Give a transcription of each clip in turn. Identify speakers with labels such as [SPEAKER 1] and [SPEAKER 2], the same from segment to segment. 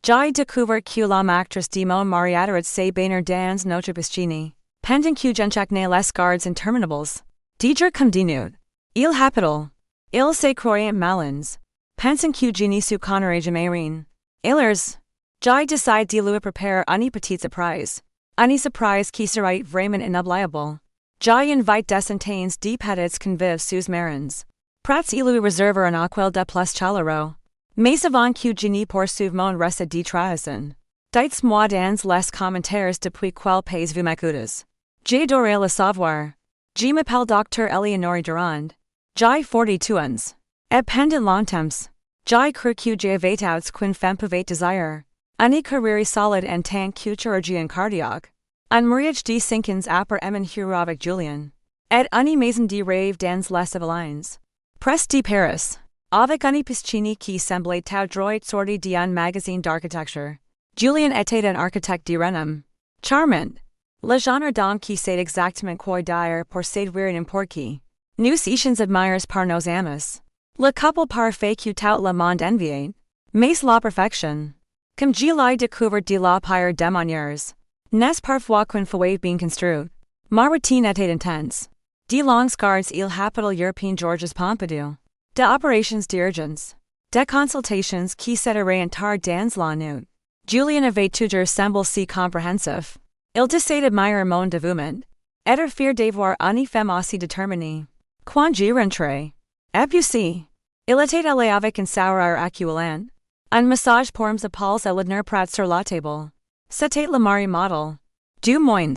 [SPEAKER 1] J'ai découvert que l'homme actrice de mon mariage se baignait dans notre piscine, pendant que j'enchaînais les gardes interminables. Diger comme dinut. Il hapital. Il se croyait malins. Pensant que je n'y suis connerai jamais rien. Elles. J'ai décidé de lui préparer une petite surprise. Une surprise qui serait vraiment inoubliable. J'ai invite des centaines de petits convives sous marins. Prats lui réserver un aquel de plus chaleureux. Mais avant que je n'y poursuive mon récit de trahison. Dites-moi dans les commentaires depuis quel pays vous m'écoutez. J'adore le savoir. Je m'appelle Dr. Eleonore Durand. J'ai 42 ans. Et pendant longtemps, j'ai cru que j'avais outs qu'une femme pouvait désire. Une carrière solide en tant que chirurgien cardiaque. Un mariage de 5 ans après mon héros avec Julien. Et une maison de rêve dans les Yvelines. Presse de Paris. Avec une piscine qui semblait tout droit sortie d'un magazine d'architecture. Julien était un architecte de renom. Charmant. Le genre d'homme qui sait exactement quoi dire pour séduire n'importe qui. Nous étions admirés par nos amis. Le couple parfait que tout le monde enviait. Mais la perfection. Comme je l'ai découvert de la pire des manières. N'est parfois qu'une fois bien construite. Ma routine était intense. De longues gardes il hapital European Georges Pompidou. De operations d'urgence. De consultations qui s'étiraient tard dans la nuit. Julien avait toujours semblé si compréhensif. Il décidait admirer mon dévouement. Être fier d'avoir une femme aussi déterminée. Quand je rentrais. Et puis, il était allé avec un sourire accueillant. Un massage pour mes épaules et l'honneur prat sur la table. C'était le mari model. Du moins.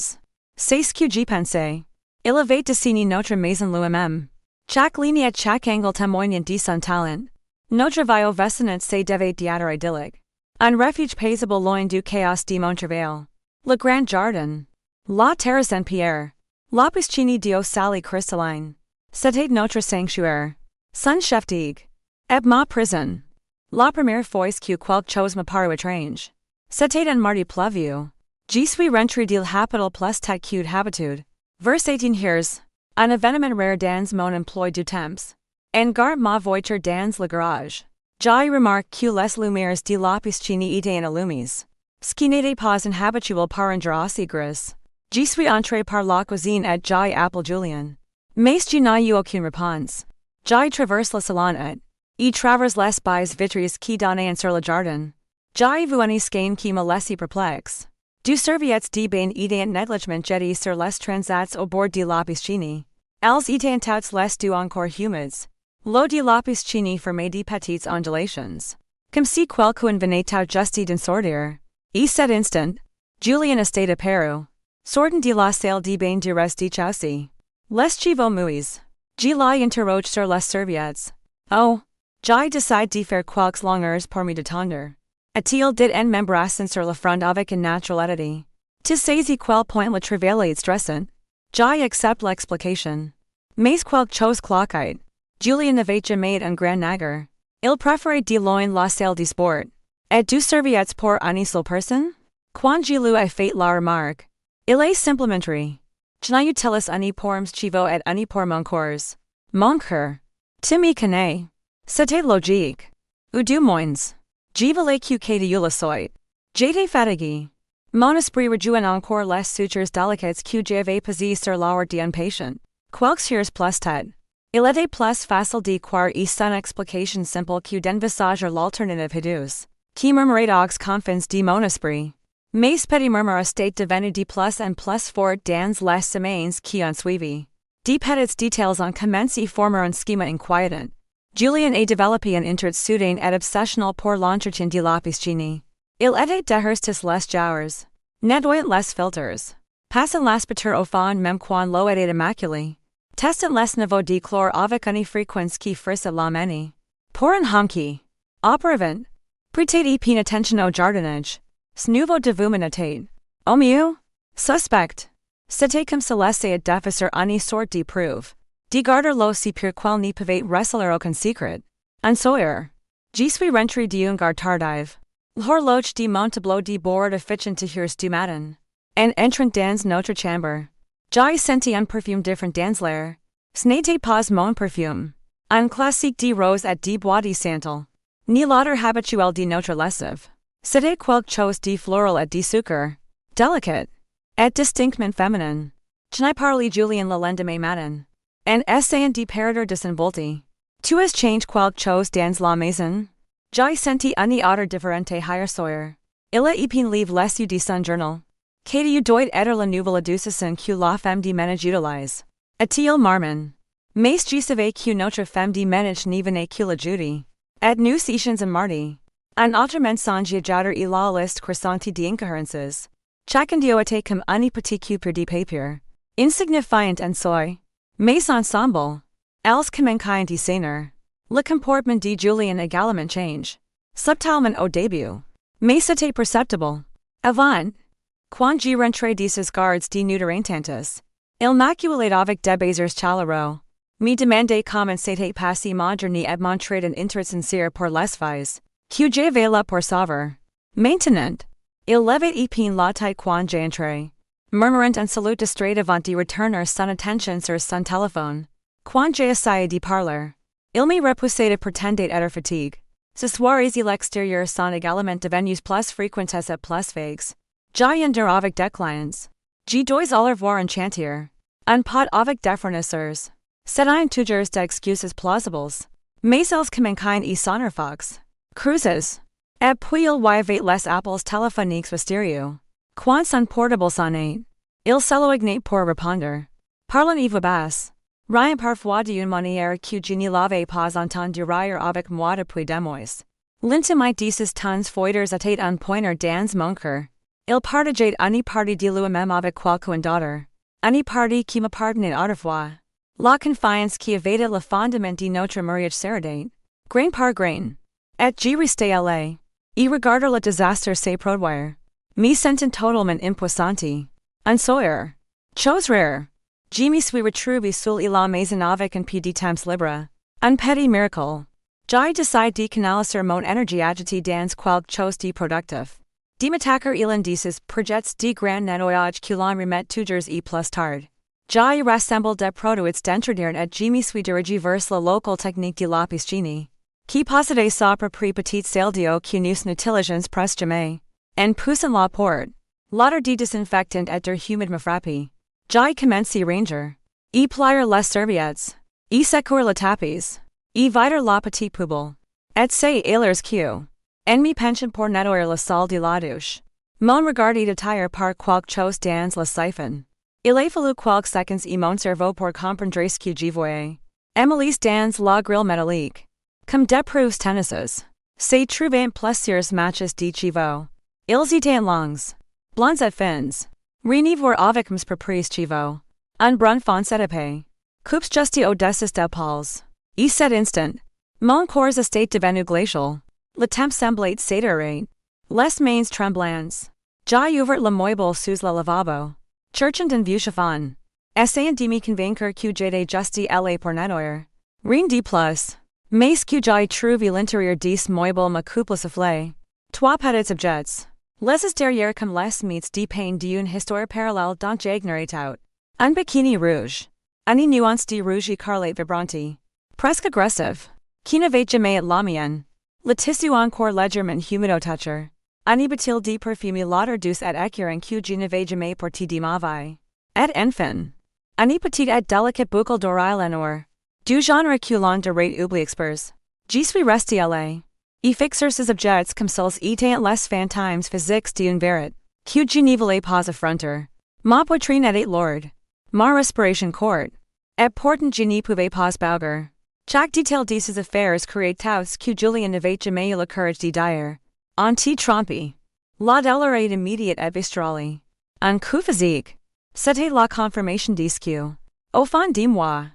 [SPEAKER 1] C'est ce que j'y pensais. Il avait dessiné notre maison lui-même. Chaque ligne et chaque angle témoignait de son talent. Notre vie vestinante se devait d'être idyllique. Un refuge paisible loin du chaos de Montrevel. Le grand jardin. La terrasse en pierre. La piscine d'eau salée cristalline. C'était notre sanctuaire. Son chef digue. Et ma prison. La première fois que quelque chose me parut étrange. C'était un mardi pluvieux. Je suis rentré d'il hapital plus tête que d'habitude. Vers 18 heures. Un événement rare dans mon emploi du temps. En garde ma voiture dans le garage. J'ai remarqué que les lumières de la piscine étaient allumées. Ce qui n'était pas inhabituel pour un jour aussi gris. Je suis entré par la cuisine et j'ai appelé Julien. Mais je n'ai eu aucune réponse. J'ai traversé le salon et traversé les baies vitrées qui donnaient sur le jardin. J'ai vu une scène qui me laissait perplexe. Du serviettes de bain étaient négligement jetés sur les transats au bord de la piscine. Elles étaient toutes les deux encore humides. L'eau de la piscine formait de petites ondulations. Comme si quelqu'un venait tout juste d'en sortir. Et cet instant, Julien était apparu. Sortant de la salle de bain du reste de chaussée. Les cheveux mouillés. Je l'ai interrogé sur les serviettes. Oh, j'ai décidé de faire quelques longueurs pour me détendre. A-t-il dit en m'embrassant sur le front avec une naturalité. Tu sais à quel point le travail est stressant. J'ai accepté l'explication. Mais quelque chose cloquait. Julien n'avait jamais un grand nager. Il préférait de loin la salle de sport. Et du serviettes pour une seule personne? Quand je lui ai fait la remarque. Il est simplement ri. Je n'utilise une pour mes cheveux et une pour mon corps. Mon cœur. Tu me connais. C'était logique. Ou du moins. Je voulais que de le soit. J'étais fatigué. Mon esprit rejoint encore les sutures délicates que j'avais posées sur l'heure d'un patient. Quelques heures plus tard. Il était plus facile de croire et son explication simple que d'envisager l'alternative hideuse. Qui murmurait aux confins de mon esprit. Mais petit murmure était devenu de plus en plus fort dans les semaines qui ont suivi. De petits détails ont commencé à former un schéma inquiétant. Julien a développé un intérêt soudain et obsessionnel pour l'entretien de la piscine. Il était derrière les jours. Nettoyant les filtres. Passant l'aspirateur au fond même quand l'eau était immaculée. Testant les niveaux de chlore avec une fréquence qui frisse la manie. Pour un honky. Auparavant. Prêtez peine attention au jardinage. Ce nouveau dévouement était. Au mieux. Suspect. C'était comme se laisser défaire une sorte de preuve. De garder l'eau si pure qu'elle ne pouvait receler aucun secret. En soir. Je suis rentré d'une gare tardive. L'horloge de mon tableau de bord affichant de heures du matin. En entrant dans notre chambre. J'ai senti un perfume différent dans l'air. Ce n'était pas mon perfume. Un classique de rose et de bois de santal. Ni l'odeur habituelle de notre lessive. C'était quelque chose de floral et de sucre. Delicate. Et distinctement féminin. Je n'ai parlé Julien le lendemain matin. En essayant de perdre de son volti. Tu as changé quelque chose dans la maison? J'ai senti une odeur différente hier soir. Il a épin livre les de son journal. Que tu doit être la nouvelle adoucissant que la femme de ménage utilise. A-t-il marmon? Mais je savais que notre femme de ménage ne venait que la jeudi. Et nous étions en mardi. Un autre mensonge ajouter et la liste croissante d'incohérences. Chacun d'eux était comme une petite coupure de papier. Insignifiant en soi. Mais ensemble. Elles commencent de saigne. Le comportement de Julien également change. Subtilement au début. Mais c'était perceptible. Avant. Quand je rentrais de ses gardes de nuderantantes. Il m'acculait avec des baisers chaleureux. Me demandait comment c'était passé ma journée et montrait un intérêt sincère pour les filles. Que j'avais là pour sauver. Maintenant. Il levait épin la tête quand j'entrais. Murmurant un salut distrait avant de retourner son attention sur son téléphone. Quand j'essayais de parler. Il me repoussait de pretendre être fatigué. Ces soirées à l'extérieur sont également devenues plus fréquentes et plus vagues. J'ai endure avec des clients. Je dois aller voir un chantier. Un pot avec des fournisseurs. C'est un toujours d'excuses plausibles. Mais ils commencent y sonner fox. Cruises. Et puis il y avait les appels téléphoniques mystérieux. Quand son portable sonnait. Il se lo ignite pour répondre. Parlant y voix basse. Rien parfois d'une manière que je ne l'avais pas entendu rire avec moi depuis des mois. L'intimité de ces tons foiders était un pointer dans mon cœur. Il partageait une partie de lui-même avec quelqu'un d'autre. Une partie qui m'appartenait autrefois. La confiance qui avait le fondement de notre mariage s'arrêtait. Grain par grain. Et je restais là. Y regarder le désastre se produire. Me sentant totalement impuissante. Un soir. Chose rare. Je me suis retrouvé seul à la maison avec un peu de temps libre. Un petit miracle. J'ai décidé de canaliser mon énergie agitée dans quelque chose de productif. De m'attaquer l'un de ces projets de grand nettoyage que l'on remet toujours et plus tard. J'ai rassemblé des produits d'entretien et je me suis dirigé vers la locale technique de la piscine. Qui possédait sa propre petite salle d'eau que nous n'utilisons presque jamais. En poussant la porte. L'odeur de désinfectant et d'air humide me frappait. J'ai commencé ranger. Y plier les serviettes. Y secouer le tapis. Y vider la petite poubelle. Et c'est heures que. En me penchant pour nettoyer la salle de la douche. Mon regard est attiré par quelque chose dans le siphon. Il a fallu quelques secondes et mon cerveau pour comprendre ce que je voyais. Emily's dans la grille métallique. Comme des preuves tenaces. C'est trouvant plusieurs matches de chevaux. Ils étaient longs. Blonds et fins. Rien voir avec mes propres chevaux. Un brun foncé épais. Coupes juste au-dessus des épaules. Et cet instant. Mon corps était devenu glacial. Le temps semblait s'étirer. Les mains tremblantes. J'ai ouvert le meuble sous le lavabo. Cherchant un vieux chiffon. Essayant de me convaincre que j'étais juste allé pour nettoyer. Rien de plus. Mais que j'ai trouvé l'intérieur de ce meuble me coupe le soufflet. Trois petits objets. Les derrière comme les mythes de pain d'une histoire parallèle dont j'ignorais tout. Un bikini rouge. Une nuance de rouge écarlate vibrante. Presque agressive. Qui n'avait jamais la mienne. Le tissu encore légèrement humide au toucher. Une bouteille de parfum l'odeur douce et écœurante que je n'avais jamais portée de ma vie. Et enfin. Une petite et délicate boucle d'oreille en or. Du genre que l'on dirait oubli express. Je suis resté là. Y fixer ces objets comme s'ils étaient les fantômes physiques d'une vérité. Que je ne voulais pas affronter. Ma poitrine était lourde. Ma respiration courte. Et pourtant je ne pouvais pas bouger. Chaque détail de ces affaires créait tous que Julien n'avait jamais eu le courage de dire. On t'y trompe. La douleur est immédiate et viscérale. Un coup physique. C'était la confirmation de ce que, au fond de moi,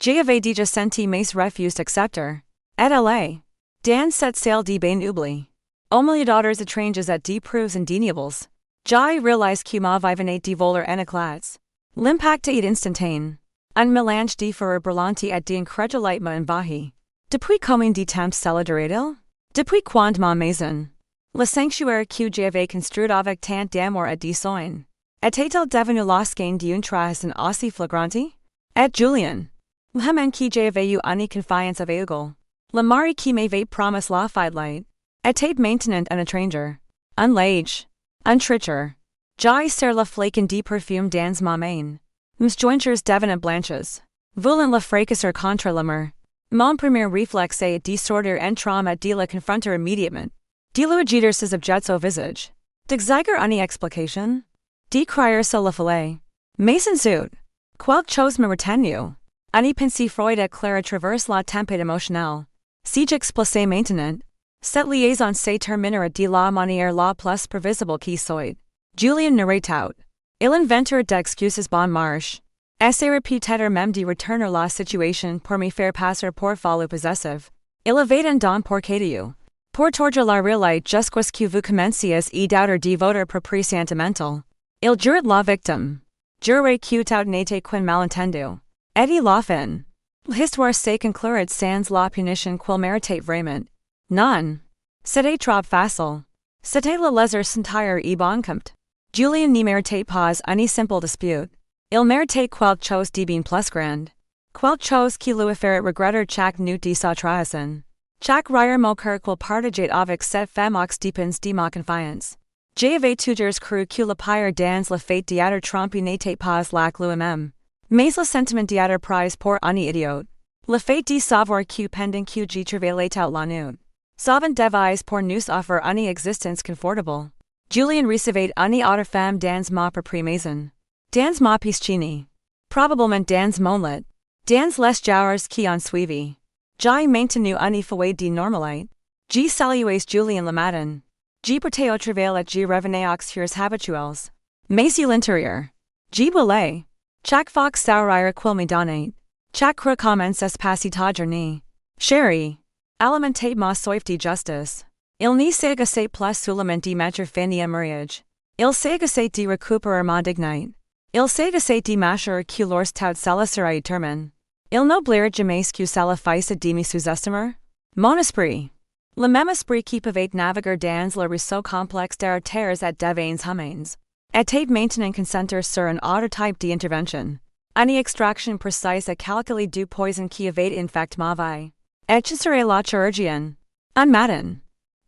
[SPEAKER 1] j'avais déjà senti mes refus d'accepter. Et elle. Dans cette salle de bain oubli. Au milieu d'autres étranges et de preuves indéniables. J'ai réalisé que ma vie venait de voler en éclats. L'impact est instantané. Un mélange de fureur brûlante et d'incrédulité m'a envahi. Depuis combien de temps cela durait-il? Depuis quand ma maison? Le sanctuaire que j'avais construit avec tant d'amour et de soin. Était-il devenu la skein d'une trahison aussi flagrante? Et Julien? L'homme que j'avais eu une confiance aveugle. Le mari qui m'avait promis la fidelité. Était maintenant un étranger. Unlage. Untricher. Jai ser la flaken de perfume dans ma main. Ms jointures devenant blanches. Volant la fracasser contre la mer. Mon premier réflexe est de sortir entram et de la confronter immédiatement. De lui jeter ses objets au visage. D'exiger une explication? De crier sur la filet. Mason zoot. Quelque chose me retenue. Une pensée froide éclaire traverse la tempête émotionnelle. Si j'explique maintenant. Cette liaison se terminera de la manière la plus prévisible qui soit. Julien n'aurait out. Il inventeur d'excuses bon marche. Essayera peut-être même de retourner la situation pour me faire passer pour folle possessive. Il avait un don pour cadio. Pour torger la réalité jusqu'à ce que vous commenciez à doubter de votre propre sentimental. Il jurait la victime. Jurait que tout n'était qu'un malentendu. Et la fin. L'histoire se conclurait sans la punition qu'il méritait vraiment. Non. C'était trop facile. C'était le lézard sentir et bon compte. Julien ne méritait pas une simple dispute. Il méritait quelque chose de bien plus grand. Quelque chose qui lui ferait regretter chaque nuit de sa trahison. Chaque rire mon cœur qu'il partageait avec cette femme aux dépens de ma confiance. J'avais toujours cru que le pire dans le fait d'être trompé n'était pas lac lui-même. Mais le sentiment d'être prise pour un idiot. Le fait de savoir que pendant que je travaillais toute la nuit. Savant devise pour nous offrir une existence confortable. Julien recevait une autre femme dans ma propre maison. Dans ma piscine. Probablement dans mon lit. Dans les jours qui ont suivi. J'ai maintenu une fouet de normalité. J'ai salué Julien le matin. J'ai porté au travail et j'ai revenais aux heures habituelles. Mais à l'intérieur. J'ai boulé. Chaque fois sourire qu'il me donnait. Chaque recommence à passer ta journée. Chérie. Alimentate ma soif de justice. Il ne s'agissait plus seulement de mettre fin à mariage. Il s'agissait de récupérer ma dignité. Il s'agissait de m'assurer que l'ors tout cela serait éternel. Il n'oubliera jamais que cela fasse de me sous-estimer. Mon esprit. Le même esprit qui pouvait naviguer dans le ruisseau complexe des terres et des veins humains. Était maintenant concentré sur un autre type d'intervention. Une extraction précise et calculée du poison qui avait infecté ma vie. Et ce serait la chirurgienne. Un matin.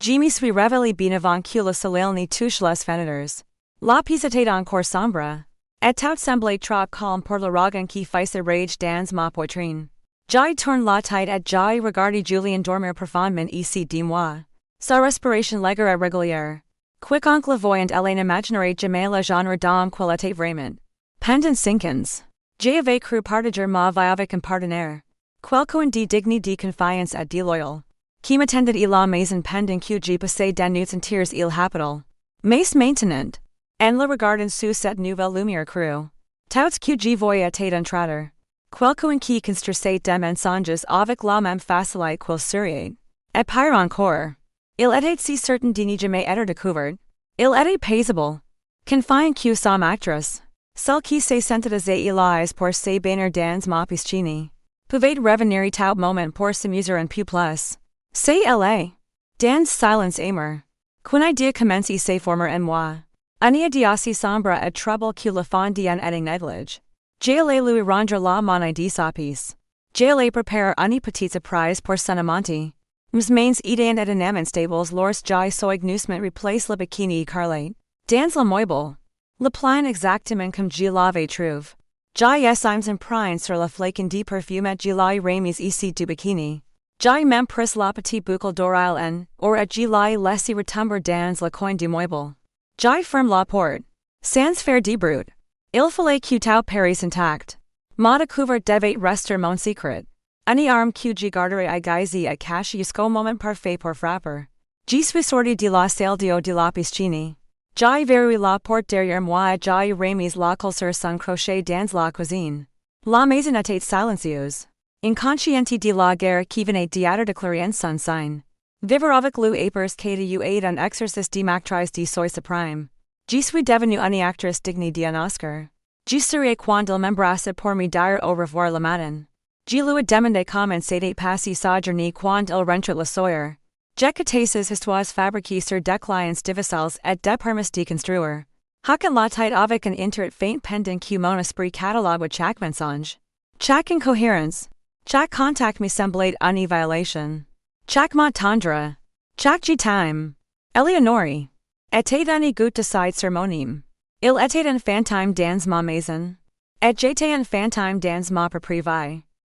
[SPEAKER 1] Je me suis réveillé bien avant que le soleil ne touche les fenêtres. La pièce était encore sombre. Et tout semblait trop calme pour l'ouragan qui faisait rage dans ma poitrine. J'ai tourné la tête et j'ai regardé Julien dormir profondément ici de moi. Sa respiration légère et régulière. Quiconque le voyant elle n'imaginerait jamais le genre d'homme qu'il était vraiment. Pendant 5 ans. J'avais cru partager ma vie avec un partenaire. Quelqu'un de digne de confiance et de loyal. Qui m'attendait à la maison pendant que je passais des nuits entières il hôpital. Mais maintenant. En le regardant sous cette nouvelle lumière crue. Tout que je voyais était un traiteur. Quelqu'un qui construisait des mensonges avec la même facilité qu'il souriait. Et pire encore. Il était si certain de ne jamais être découvert. Il était paisible. Confiant que sa actrice. Celle qui se sentait à pour se baigner dans ma piscine. Pouvait revenir tout moment pour s'amuser un peu plus. C'est Elle. Dans silence aimer. Qu'une idée commence à se former en moi. Une idée aussi sombre et trouble que le fond d'un et néglige. J'allais lui rendre la monnaie de sa pièce. J'allais préparer une petite surprise pour son amante. Mes idées et événements stables lors j'ai soigneusement replace le bikini écarlate. Dans le meuble. Le plan exactement comme je l'avais trouvé. J'ai essimes emprunté sur la flaque de perfume et je l'ai remis ici du bikini. J'ai même pris la petite boucle d'oreille en, or et je l'ai laissé retomber dans le coin du meuble. J'ai fermé la porte. Sans faire de bruit. Il fallait que tout parisse intact. Ma découverte devait rester mon secret. Une arme que je garderai aiguisée et cachée jusqu'au moment parfait pour frapper. Je suis sorti de la salle de la piscine. J'ai verrouillé la porte derrière moi et j'ai remis la clé sur son crochet dans la cuisine. La maison était silencieuse. Inconsciente de la guerre qui venait d'être déclarée en son sein. Vivre avec lui épers que de eu un exercice de m'actrice de soi suprême. Je suis devenue une actrice digne d'un Oscar. Je serai quand il m'embrasse pour me dire au revoir le matin. Je lui demandé comment s'était passé sa journée quand il rentrait le soir. J'écoutais ses histoires fabriquées sur des clients difficiles et des permis de construire. Hoquin la tête avec un intérêt faint pendant que mon esprit catalogue chaque mensonge. Chaque incohérence. Chaque contact me semblait une violation. Chaque mot tendre. Chaque je t'aime. Eleonore. Était une goutte de side sermonim. Il était infantime dans ma maison. Et j'étais infantime dans ma proprie.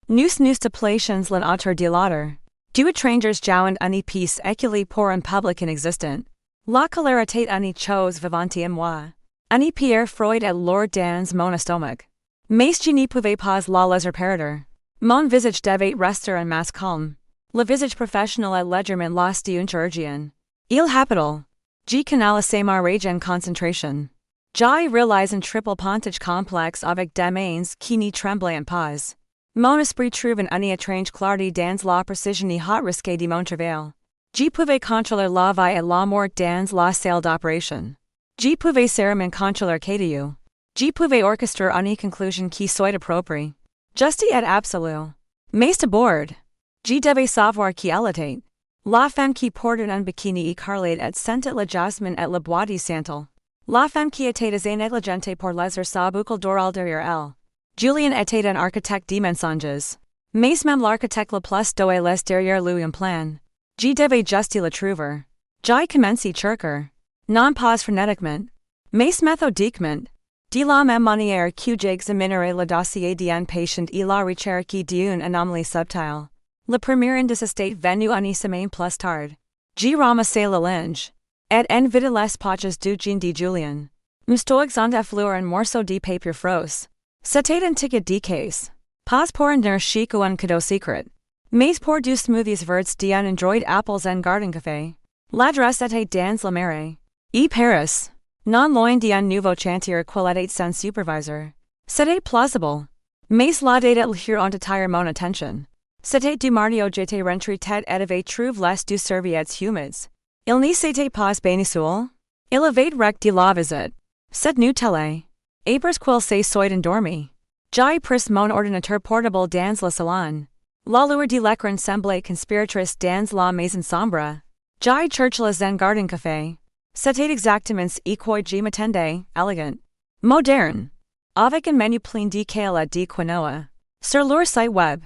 [SPEAKER 1] Nous de plations l'un autre de l'autre. Du étrangers jouant une piece éculée pour un public inexistent. La colère était une chose vivante en moi. Une pierre Freud et l'or dans mon estomac. Mais je ne pouvais pas la laisser perdre. Mon visage devait rester en masse calme. Le visage professionnel et légèrement lost d'un chirurgien. Il habital. J'ai canalisé ma rage en concentration. J'ai réalisé un triple pontage complexe avec des mains qui ne tremblaient pas. Mon esprit trouve une étrange clarté dans la précision et hot risque de mon travail. Je pouvais contrôler la vie et la mort dans la salle d'opération. Je pouvais serment contrôler quotidien. Je pouvais orchestrer une conclusion qui soit appropriée. Juste et absolue. Mais d'abord, je devais savoir qui elle était. La femme qui portait un bikini écarlate et sentait le jasmin et le bois de santal. La femme qui était assez négligente pour laisser sa boucle d'oral derrière elle. Julien était un architecte de mensonges. Mais même l'architecte le plus doué les derrière lui un plan. Je devais juste le trouver. J'ai commencé chercher. Non pas frénétiquement. Mais méthodiquement. De la même manière que j'examinerai le dossier d'un patient et la recherche d'une anomalie subtile. Le premier indice était venu une semaine plus tard. J'ai ramassé le linge. Et en vidé les poches du jean de Julien. M'stoix en affleur un morceau de papier froisse. C'était un ticket de caisse. Pas pour un chic ou un cadeau secret. Mais pour du smoothies verts d'un android apples en garden café. L'adresse était dans la mairie. E Paris. Non loin d'un nouveau chantier qualité sans supervisor. C'était plausible. Mais la date l'heure en attire mon attention. C'était du mardi où j'étais rentré tête et avait trouvé les deux serviettes humides. Il n'y s'était pas baigné seul. Il avait rec de la visite. Cette nuit-télé. Après qu'il se soit endormi. J'ai pris mon ordinateur portable dans le salon. La lueur de l'écran semblait conspiratrice dans la maison sombre. J'ai cherché les en garden café. C'était exactement ce que je m'attendais, élégant. Moderne. Avec un menu plein de kale et de quinoa. Sur leur site web.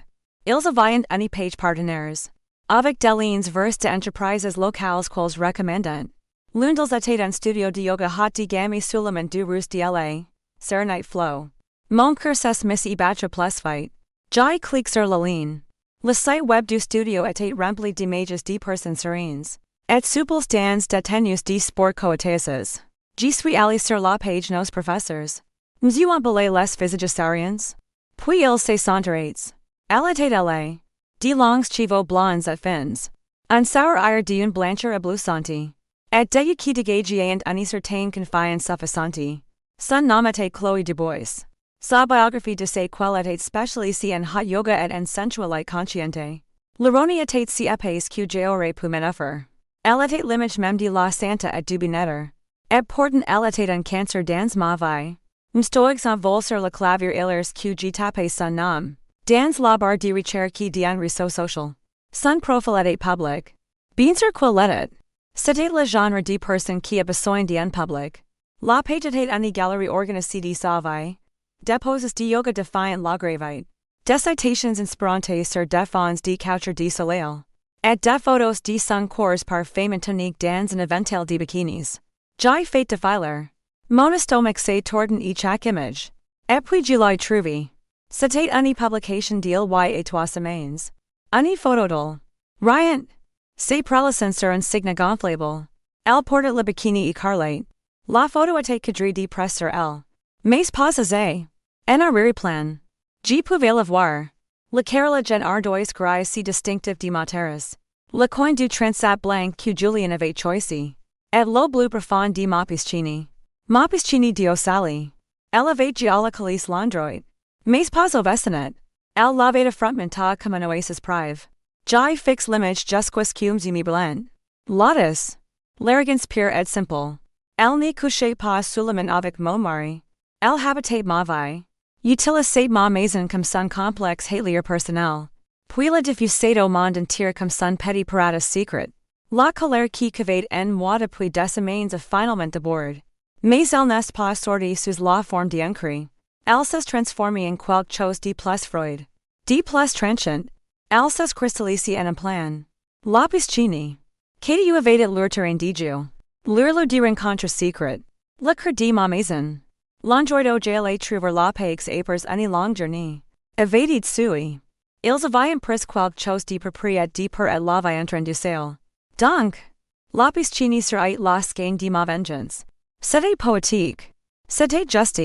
[SPEAKER 1] Ils avaient une page partenaires. Avec des liens vers de entreprises locales qu'ils recommandent. L'un d'elles était un studio de yoga haut de gamme Suleiman du Rus de LA. Serenite Flow. Mon cursus miss y battre plus vite. J'ai cliqué sur la ligne. Le site web du studio était rempli d'images de personnes serenes. Et souples dans de tenues de sport courtoises. Je suis allé sur la page nos professeurs. Nous ont belé les visages sériens. Puis ils se sentirent. Elle était elle. De longs cheveux blonds et fins. Un sour air d'une blancheur éblouissante. Et de qui dégageait une certaine confiance suffisante. Son nom était Chloé Dubois. Sa biographie de ses qualités spécialisées en hot yoga et en sensualité consciente. L'ironie était si épaisse que j'aurais pu m'en offrir. Elle était l'image même de la santa et du bien-être. Et pourtant elle était un cancer dans ma vie. M'stoix en vol sur le clavier hilaire que j'ai tapé son nom. Dans la barre de recherche d'un réseau social. Son profil était public. Bien sûr qu'il l'était. C'était le genre de personne qui a besoin d'un public. La page était une galerie organisée de sa vie. Des poses de yoga défiant la gravité. Des citations inspirantes sur des fonds de coucher de soleil. Et des photos de son corps par femme tonique dans un éventel de bikinis. J'ai fait de filer. Mon estomac s'est tordu à chaque image. Et puis je l'ai trouvé. C'était une publication d'il y a 3 semaines. Une photo d'elle. Rien. C'est prélissant sur un signe gonflable. Elle portait le bikini écarlate. La photo était cadrée de presse sur elle. Mais pas assez. En arrière-plan. Je pouvais la voir. Le carrelage en ardoise grise si distinctif de Materas. Le coin du transat blanc que Julien avait choisi. Et le bleu profond de ma piscine. Ma piscine d'Osali. Elle avait géolocalisé l'endroit. Mais pas au vestinet. Elle l'avait affrontement comme un oasis prive. J'ai fixé l'image jusqu'à me blanc. Lotus. L'arrogance pure et simple. Elle ne couchait pas Suleiman avec mon mari. Elle habitait ma vie. Utilisait ma maison comme son complexe hatelier personnel. Puis la diffusait au monde entier comme son petit paradis secret. La colère qui cavait en moi depuis des semaines a finalement débordé. Mais elle n'est pas sortie sous la forme d'un cri. Elle s'est transformée en quelque chose de plus Freud. De plus tranchant. Elle s'est cristallisée en un plan. La piscine. Que tu avais l'urter en diju. Lure di rencontre secret. Le cœur di ma maison. L'endroit où trouver la paix après une longue journée. Evadit sui. Ils avaient pris quelque chose de propriété de per et l'avaient introduit. Donc, la piscine serait la skein de ma vengeance. C'était poétique. C'était juste.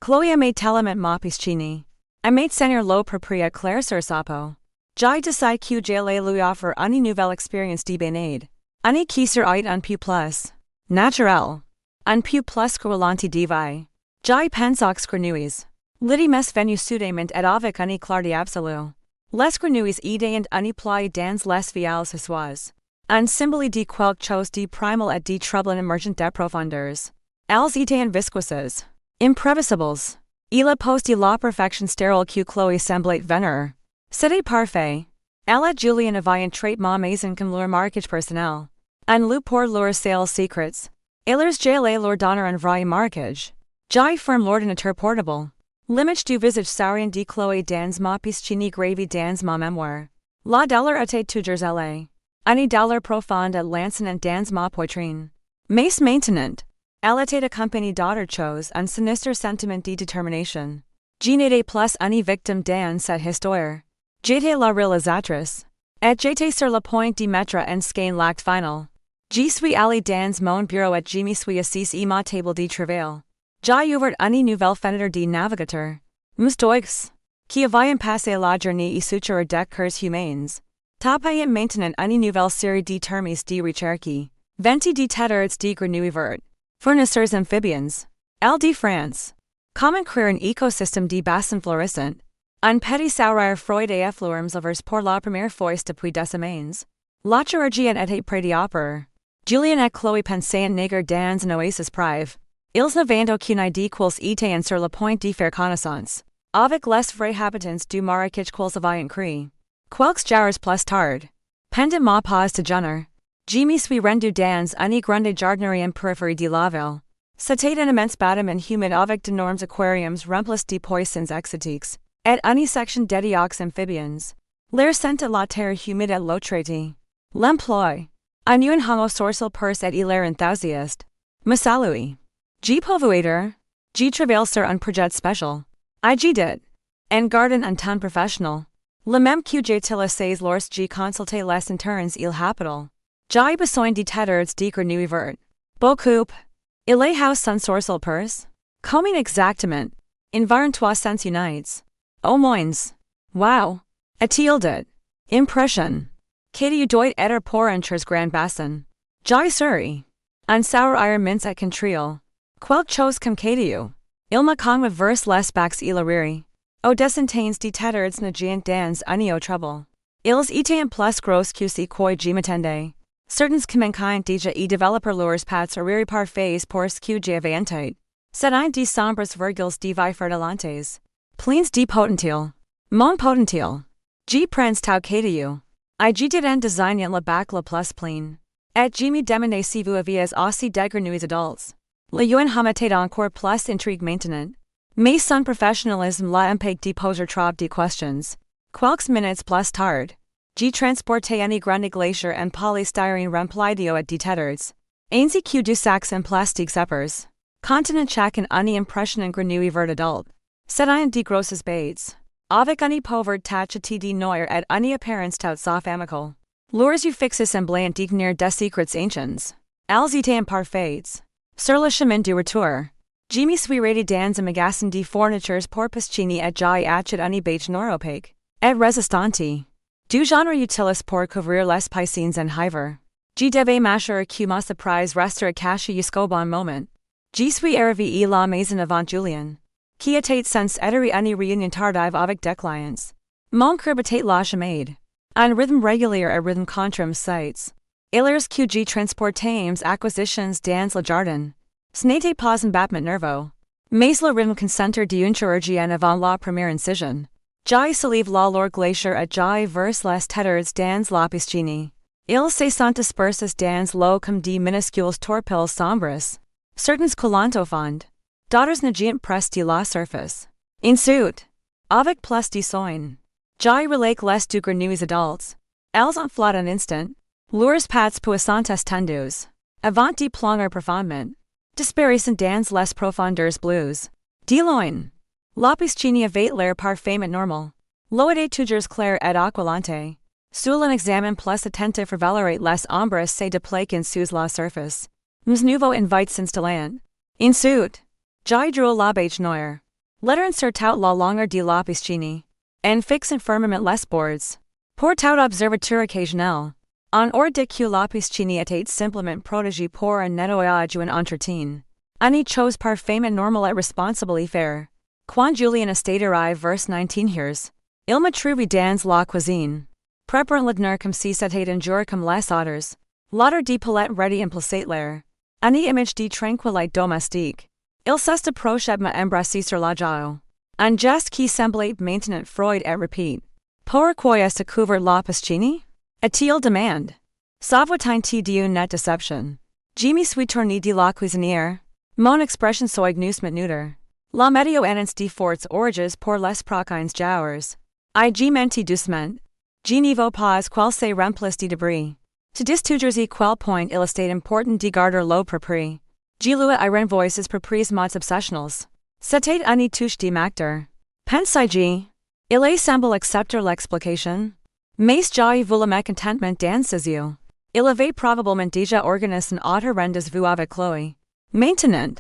[SPEAKER 1] Chloé aimait tellement ma piscine. Aimait sentir l'eau propriété claire sur sa peau. J'ai décidé que j'allais lui offrir une nouvelle expérience de baignade. Une qui serait un peu plus naturelle. Un peu plus cruelante de vie. J'ai pensé aux grenouilles. L'idée mes venue soudainement et avec une clarté absolue. Les grenouilles idéant une plie dans les viales histoires. Un symbole de quelque chose de primal et de troublant émergent des profondeurs. Elles étaient visqueuses. Imprévisibles. Il oppose de la perfection stérile que Chloé semblait venir. C'était parfait. Elle et Julien avaient un trait ma maison comme leur marquage personnel. Un lieu pour leurs sales secrets. Ils j'allais leur donner un vrai marquage. J'ai ferme l'ordinateur portable. L'image du visage souriant de Chloé dans ma piscine gravée dans ma mémoire. La douleur était toujours elle. Une douleur profonde et lancinante dans ma poitrine. Mais maintenant, elle était accompagnée d'autre chose, un sinistre sentiment de détermination. Je n'étais plus une victime dans cette histoire. J'étais la réalisatrice. Et j'étais sur le point de mettre en scène l'acte final. Je suis allée dans mon bureau et je me suis assise à ma table de travail. J'ai ouvert une nouvelle fenêtre de navigateur. Moustoix. Qui avaient passé la journée à suturer des cœurs humains. Tapayant maintenant une nouvelle série de termes de recherche. 20 de têtes de grenouilles vertes. Fournisseurs amphibians. Elle de France. Comment créer un écosystème de bassins florissants. Un petit sourire Freud et effluents overs pour la première fois depuis des semaines. La chirurgienne était près d'opérer. Julien et Chloé pensaient négre dans un oasis prive. Ils n'avaient aucune idée qu'ils étaient sur le point de faire connaissance. Avec les vrais habitants du marécage qu'ils avaient créé. Quelques jours plus tard. Pendant ma pause de déjeuner. Je me suis rendu dans une grande jardinerie en périphérie de la ville. C'était un immense bâtiment humide avec d'énormes aquariums remplis de poissons exotiques. Et une section dédiée aux amphibians. L'air sentait la terre humide et l'eau traitée. L'emploi. Un homo sourcil pers et il est enthusiaste. Me salue. Je peux aider. Je travaille sur un projet spécial. Je dit. En garden un temps professionnel. Le même que j'utilisais lorsque je consultais les internes il hôpital. J'ai besoin de têtes de grenouilles vertes. Beaucoup. Il est house un sourcil pers? Comment exactement? Environ 300 unités. Au moins. Wow. A-t-il dit? Impression. Que doit être pour un très grand bassin. J'ai suri. Un sour air mince et contril. Quelque chose comme que il me conve vers les bacs et la rire. Au descentains de têtes na géant dans un trouble. Ils étaient plus gros que ce que je m'attendais. Certains commençaient déjà à développer leurs pattes rire parfaits pour ce que j'avais en tête. C'est un de sombres virgules de vie fertilantes. Pleins de potentil. Mon potentil. Je prends tau que I dit en désignant le bac le plus plein. Et je me demandais si vous aviez aussi des grenouilles adultes. Le yuan était encore plus intrigue maintenant. Mais son professionnalisme l'a empêché de poser trop de questions. Quelques minutes plus tard. Je transportais une grande glacière en polystyrène remplie d'eau et de têtes. Ainsi que du sacs en plastique zeppers. Contenant chacun une impressionnante grenouille verte adulte. C'est un de grosses bêtes. Avec une pauvre tache de noir et une apparence tout sauf amicale. Leurs yeux fixes semblaient détenir des secrets anciens. Elles étaient imparfaites. Sur le chemin du retour. Je me suis raidé dans un magasin de fournitures pour piscine et j'ai acheté une bêche noire opaque. Et résistante. Du genre utilis pour couvrir les piscines en hiver. Je devais m'assurer que ma surprise resterait cachée jusqu'au bon moment. Je suis arrivé à la maison avant Julien. Qui était sans être une réunion tardive avec des clients. Mon cœur battait la chamade. Un rythme régulier et rythme contram sites. Ils que je transportâmes acquisitions dans le jardin. Ce n'était pas un battement nerveux. Mais le rythme concentré d'une chirurgienne avant la première incision. J'ai salive la lourde glacière et j'ai vers les têtes dans la piscine. Ils se sont disperses dans l'eau comme de minuscules torpilles sombres. Certains coulant au fond. D'autres nageant près de la surface. Ensuite, avec plus de soin. J'ai relâché les deux grenouilles adultes. Elles ont flotté un instant. Leurs pattes puissantes tendues. Avant de plonger profondement. Disparaissent dans les profondeurs blues. De loin. La piscine avait l'air parfaitement normal. L'eau était toujours claire et aquilante. Sous un examen plus attentif révélerait les ombres se déplaquent sous la surface. Nous nouveau invite s'installant. Ensuite, j'ai drew la beige noire. Letteren sur tout la longueur de la piscine. En fixant firmement les bords. Pour tout observateur occasionnel. En hors de que la piscine était simplement protégée pour un nettoyage ou un entretien. Any chose parfaitement normal et responsable y faire. Quand Julien estate arrive vers 19 heures, il me trouve dans la cuisine. Préparant le dîner comme si c'était un jour comme les autres. L'odeur de palette ready en placate l'air. Any image de tranquillité domestique. Il s'est approché m'a embrassé sur la joue. Un geste qui semblait maintenant Freud et repeat. Pourquoi est-ce couvert la piscine? A-t-il demande? Savoir-t-il d'une net déception? Je me suis tourné de la cuisinière. Mon expression soit gnusment neutre. La météo annonce de fortes orages pour les prochains jours. Je menti doucement. Je ne veux pas qu'elle se remplisse de débris. To dis toujours à quel point il est important de garder l'eau propre. Je lui ai renvoyé ses propres mots obsessionnels. C'était une touche de macteur. Pensai-je? Il est semble accepter l'explication. Mais j'ai voulu me contentement dans ses yeux. Il avait probablement déjà organisé un autre rendez-vous avec Chloé. Maintenant,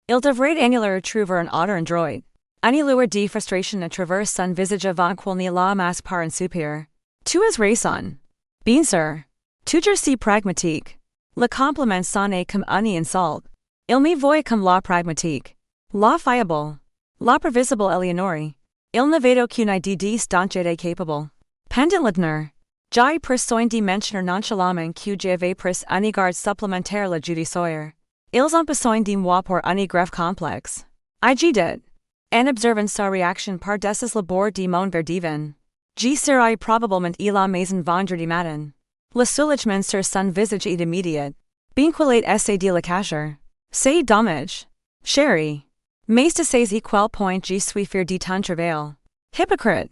[SPEAKER 1] il devrait annuler trouver un autre endroit. Une lueur de frustration à travers son visage avant qu'il ne la masque par un soupir. Tu as raison. Bien sûr. Toujours si pragmatique. Le compliment sonne comme une insulte. Il me voit comme la pragmatique. La fiable. La prévisible Eleonore. Il n'avait aucune idée d'être capable. Pendant le dîner, j'ai pris soin de mentionner nonchalamment que j'avais pris une garde supplémentaire le jeudi soir. Ils ont besoin de moi pour un greffe complexe. Je dit. En observant sa réaction par dessus le bord de mon verre de vin. Je serai probablement à la maison vendredi matin. Le soulagement sur son visage est immédiat. Bien qu'il ait essayé de le cacher. C'est dommage. Chérie. Mais de sais à quel point je suis fier de ton travail. Hypocrite.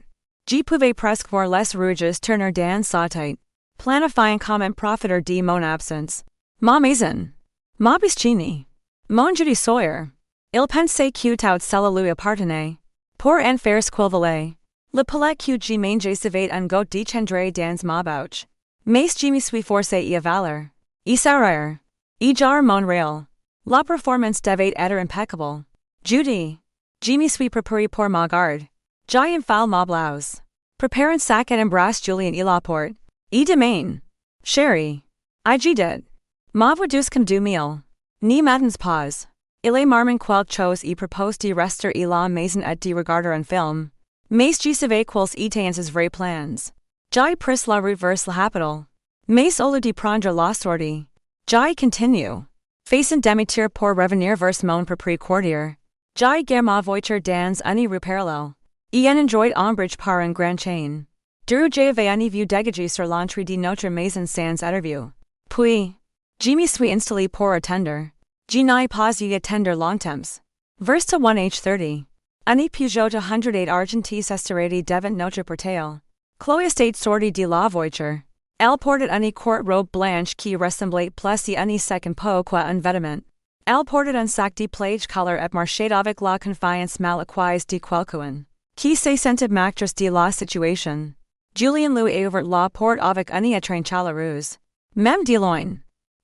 [SPEAKER 1] Je pouvais presque voir les rouges tourner dans sa tête. Planifying comment profiter de mon absence. Ma maison. Ma piscine. Mon jeudi soir. Il pensait que tout cela lui appartenait. Pour en faire ce qu'il voulait. Le palais que je mangeais savait un goût de cendre dans ma bouche. Mais je me suis forcé à avaler. Et s'arrêter. Et jar mon rail. La performance devait être impeccable. Jeudi. Je me suis préparé pour ma garde. J'ai enfilé ma blouse. Prépare un sac et embrasse Julien et la porte. Et demain. Chérie. Je dit. Ma voix douce comme du miel. Ni matins pas. Il est marmant quelque chose et propose de rester à la maison et de regarder un film. Mais je savais quels étaient ses vrais plans. J'ai pris la route vers la capitale. Mais au lieu de prendre la sortie. J'ai continue. Faisant demi-tour pour revenir vers mon propre quartier. J'ai garé ma voiture dans une rue parallèle. Et en enjoyed ombrage par un grand chain. D'où j'avais une vue dégagée sur l'entrée de notre maison sans interview. Puis, je me suis installé pour attendre. Je n'ai pas eu attendre longtemps. Vers 1h30. Une Peugeot 208 argentique s'estarait devant notre portail. Chloé était sortie de la voiture. Elle portait une courte robe blanche qui ressemblait plus à une second peau qu'un vêtement. Elle portait un sac de plage color et marchait avec la confiance mal acquise de quelqu'un qui se sentait maîtresse de la situation. Julien lui ouvert la porte avec une étrange chaleureuse. Même de loin.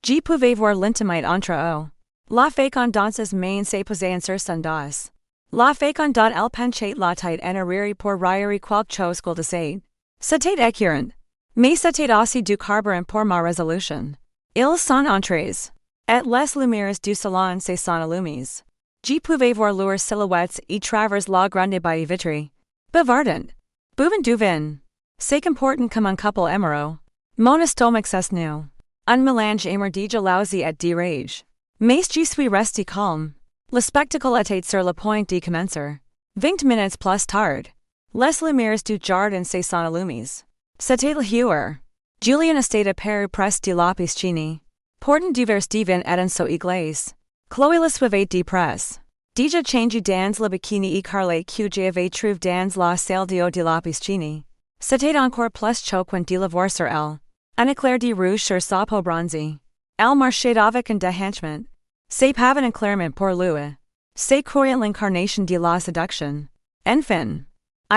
[SPEAKER 1] Je pouvais voir l'intimate entre eux. La fécondance ses mains se posait sur son dos. La fécondante elle penchait la tête en arrière pour raillerie quelque chose qu'elle disait. C'était écœurant. Mais c'était aussi du carburant pour ma résolution. Ils sont entrés. Et les lumières du salon se sont allumées. Je pouvais voir leurs silhouettes et travers la grande baie vitrée. Bavardant. Buvant du vin. C'est comportant comme un couple amoureux. Mon estomac s'est nu. Un mélange amer de jalousie et de rage. Mais je suis resté calme. Le spectacle était sur le point de commencer. 20 minutes plus tard. Les lumières du jardin se sont allumées. C'était le jour. Julien était à Paris près de la piscine. Portant divers divin et un so église. Chloé le suivait de près. Déjà changé dans le bikini écarlate que j'avais trouvé dans la salle de eau de la piscine. C'était encore plus choquant de la voir sur elle. Un éclair de rouge sur sa peau bronzée. Elle marchait avec un déhanchement. C'est pas un éclairement pour lui. C'est croyant l'incarnation de la séduction. Enfin.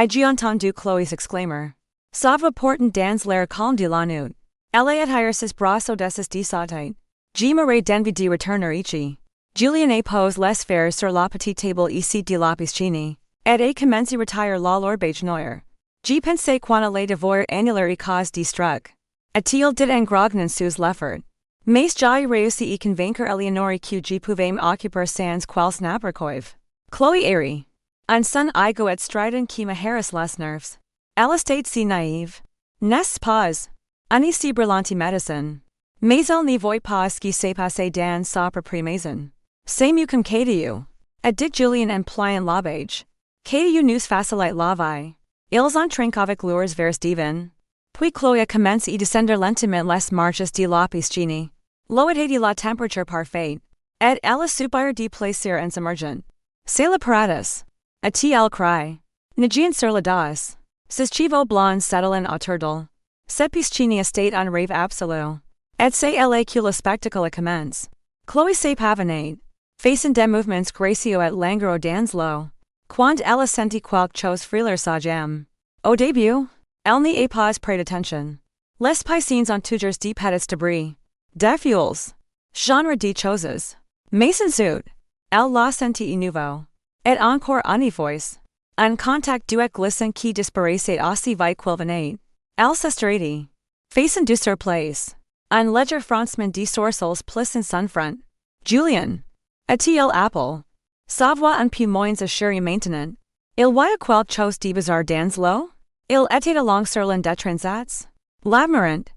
[SPEAKER 1] J'ai entendu Chloé s'exclamer. Ça va portant dans l'air calme de la nuit. Elle a hire ses bras au-dessus de sa tête. J'aimerais d'envie de retourner ici. Julien a posé les fers sur la petite table ici de la piscine. Et a commencé retire la l'orbage noire. J'ai pensé qu'on allait devoir annuler à cause de struck. A-t-il dit un grognon sous l'effort. Mais j'ai réussi à convaincre Eleonore que je pouvais m'occuper sans quels nabracoive. Chloé Airy. Un son ego et strident qui me harasse les nerfs. Elle estate si naïve. N'est-ce pas? Ani si brillante médecine. Mais elle ne voit pas ce qui s'est passé dans sa propre maison. C'est mieux comme qu'adieu. A dit Julien en pliant l'obage. Qu'adieu nous facilite la vie. Ils entrent avec leurs vers divin. Puis Chloé commence à descendre lentement les marches de la piscine. L'eau de la température parfaite. Et elle soupire de plaisir en s'immergent. C'est le paradis. A-t-elle cry. Nagian sur la dos. Ses cheveux blonds s'étalent autour d'elle. Cette piscine estate en rêve absolu. Et c'est elle que le spectacle commence. Chloé s'est pavanée. Faisant des mouvements gracieux et langoureux dans l'eau. Quand elle a senti quelque chose friller sa jambe. Au début, elle n'y a pas prêté attention. Les piscines ont toujours des petits débris. Des fuels. Genre de choses. Mais ensuite, elle l'a senti à nouveau. Et encore une fois. Un contact duet glissant qui disparaissait aussi vite qu'il venait. Elle s'estrade. Faisant du surplace. Un léger froncement de sourcils plissant son front. Julien. A-t-il apple? Sa voix un peu moins assurée maintenant. Il voyait quelque chose de bizarre dans l'eau? Il était along sur l'un des transats? Labyrinthe.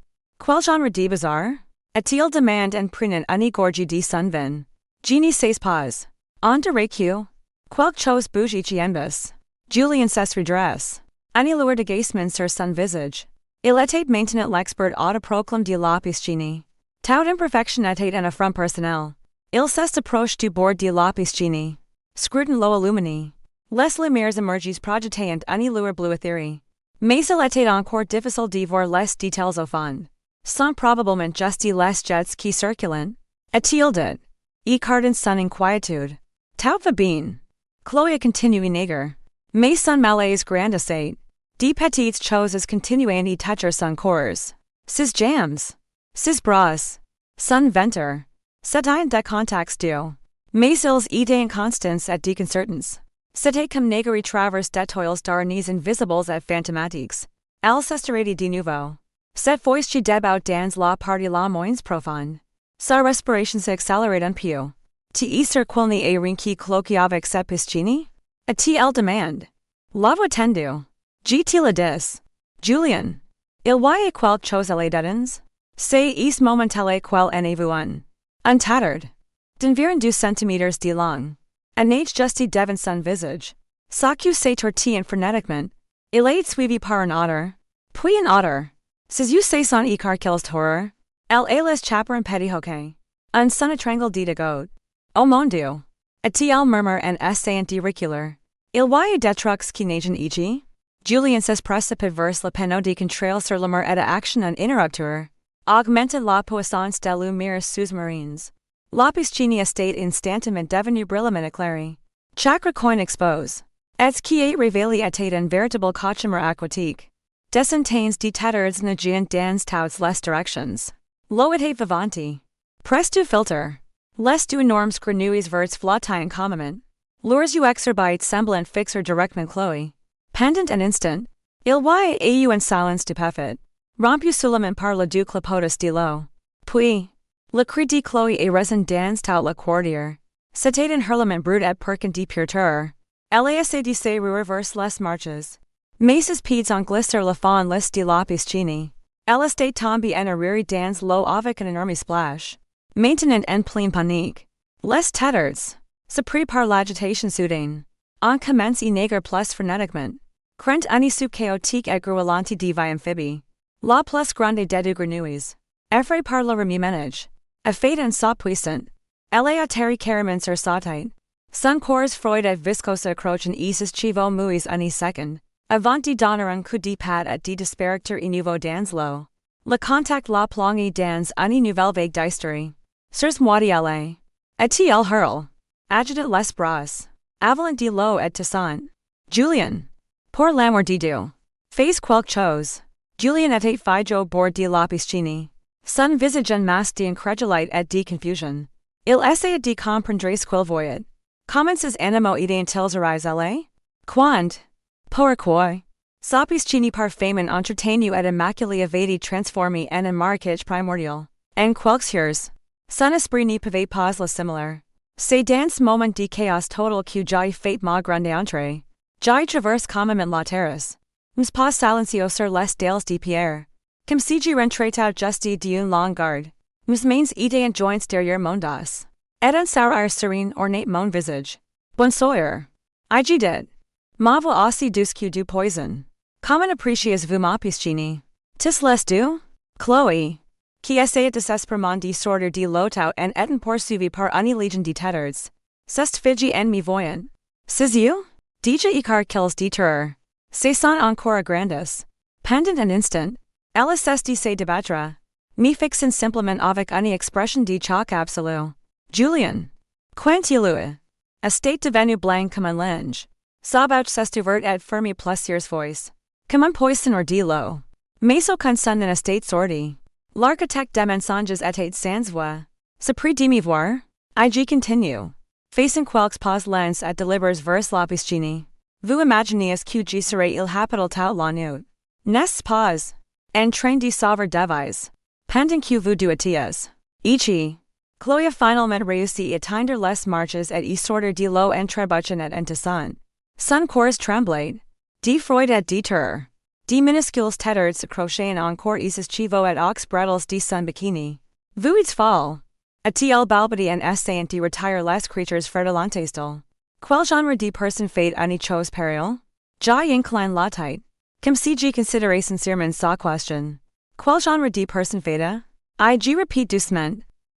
[SPEAKER 1] Quel genre de bizarre? A-t-il demandé en prenant une gorgée de son vin? Je ne sais pas. On dirait que quelque chose bouge ici en bas. Julien se redresse. Une lueur d'agacement sur son visage. Il était maintenant l'expert autoproclamé de la piscine. Tout imperfection était un affront personnel. Il s'approche du bord de la piscine. Scrutin l'eau illuminée. Les lumières émergées projetant une lueur bleue éthérée. Mais il était encore difficile de voir les détails au fond. Sont probablement juste les jets qui circulent. A-t-il dit? Écartant son inquiétude. Tout va bien. Chloé continue néger. Mais son malaise grandissait. De petites choses continuant à toucher son corps. Ses jambes. Ses bras. Son ventre. C'était des contacts doux. Mais ils étaient inconstants et déconcertants. C'était comme néger traverse des toiles d'arnis invisibles et fantomatiques. Elle s'estirait de nouveau. Cette fois je débat dans la partie la moins profonde. Sa respiration s'accélérait un peu. T'es sûr qu'il n'y a rien qui cloque avec cette piscine? A-t-elle demande. La voix tendue. J'ai-t-il le dis? Julien. Il voyait quelque chose à les dedans? C'est is momentale quel en avez-vous un? Un tattered. D'environ 2 cm de long. Un age juste devant son visage. S'occupe s'est tortillé frénétiquement. Il est suivi par un otter. Puis un otter. Ses yeux se sont écarquillés horreur. Elle est les chaperon petit hockey. Un son étrangle de goat. Oh mon Dieu. A-t-il murmure en essayant de reculer. Il voyait des trucs qui nageant ici? Julien se précipite vers le panneau de contrôle sur la mer et action un interrupteur. Augmented la puissance des lumières sous-marines. La piscine était instantanément devenue brillamment éclairée. Chaque recoin expose. Ce qui est révélé était un véritable cauchemar aquatique. Des centaines de tattards nageant dans toutes les directions. L'eau était vivante. Près du filtre. Les deux énormes grenouilles vertes flottaient en commun. Leurs yeux exorbites semblant fixer directement Chloé. Pendant un instant, il voyait un silence stupéfait. Rompu seulement par le doux clapotis de l'eau. Puis, le cri de Chloé est résonné dans toute la quartier. C'était un hurlement brut et percutant de pure terreur. Elle a essayé de se reverse les marches. Mais ses pieds ont glissé sur le fond lisse de la piscine. Elle était tombée en arrière dans l'eau avec un énorme splash. Maintenant en pleine panique. Les tattards, surpris par l'agitation soudaine, ont commencé à nager plus frénétiquement. Craignent une soupe chaotique et grouillante de vie amphibie. La plus grande des deux grenouilles. Effrayée par le remue-ménage. Effet en sa puissante. Elle a atterri carrément sur sa tête. Son corps froid et viscose accroche en ses cheveux mouillés une seconde. Avant de donner un coup de patte et de disparaître à nouveau dans l'eau. Le contact la plongé dans une nouvelle vague d'hystérie. Sers moi d'elle. Elle hurl. Adjutant les bras. Avalent de l'eau et tissant. Julien. Pour l'amour de Dieu. Fais quelque chose. Julien était fijo bord de la piscine. Son visage en masse d'incrédulité et de confusion. Il essayait de comprendre ce qu'il voyait. Comment ses animaux étaient-ils elle? Quand? Pourquoi? Sa piscine parfaitement entretenue et immaculée avait été transformée en un marquage primordial. En quelques heures. Son esprit ne pouvait pas le similaire. C'est dans ce moment de chaos total que j'ai fait ma grande entrée. J'ai traversé calmement la terrasse. Nous pas silencieux sur les dalles de pierre. Comme si je rentrais tout juste d'une longue garde. Mes mains étaient en joints derrière mon dos. Et un sourire serein ornait mon visage. Bonsoir. I dit. Ma voix aussi douce que du poison. Comment appréciez-vous ma piscine? Tis les doux? Chloé. Qui essayait désespérément de sortir de l'auto en étant poursuivi par une légion de têtards. C'est figi en me voyant. C'est you? Déjà écart kills de terreur. C'est sont encore grandissent. Pendant un instant, elle cesse de se débattre. Me fixant simplement avec une expression de choc absolu. Julien. Quand il a state devenu blanc comme un linge. Sa bouche s'est ouverte et fermée plusieurs fois. Comme un poisson hors de l'eau. Mais aucun son en estate sorti. L'architecte des mensonges était sans voix. Se prie de me voir? I continue. Facing quelques pas lents et délibérés vers la piscine. Vous imaginez que je serai il habital tout la nuit. N'est-ce pas? En train de sauver device. Pendant que vous doitiez. Ici. Chloé a finalement réussi à atteindre les marches et y sortir de l'eau en trébuchant et en tissant. Son corps tremblait. De froid et de terreur. De minuscules têtards s'accrochaient encore ici chevaux et aux bretelles de son bikini. Vous êtes folle. A-t-il balbuté en essayant de retirer les creatures fraudulentes d'elle? Quel genre de personne fait une chose pareille? J'ai incline la tête. Comme si je considérais sincèrement sa question. Quel genre de personne fait-elle? Je répète doucement.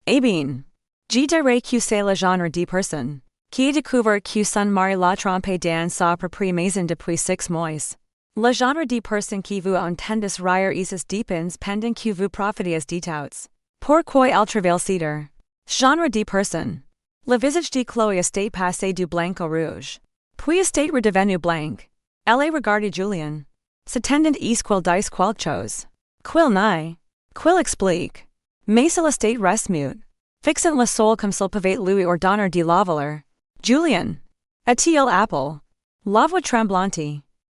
[SPEAKER 1] Eh bien. Je dirais que c'est le genre de personne qui a découvert que son mari la trompe dans sa propre maison depuis 6 mois. Le genre de personne qui vous entendez rire ici dépends pendant que vous profitez de tout. Pourquoi elle travaille cedar? Genre de personne. Le visage de Chloé était passé du blanc au rouge. Puis était redevenu blanc. Elle a regardé Julien. S'attendant est qu'il dise quelque chose. Qu'il nie. Qu'il explique. Mais il était reste mute. Fixant le sol comme s'il pouvait lui ordonner de la valeur. Julien. A-t-il appel? La voix tremblante.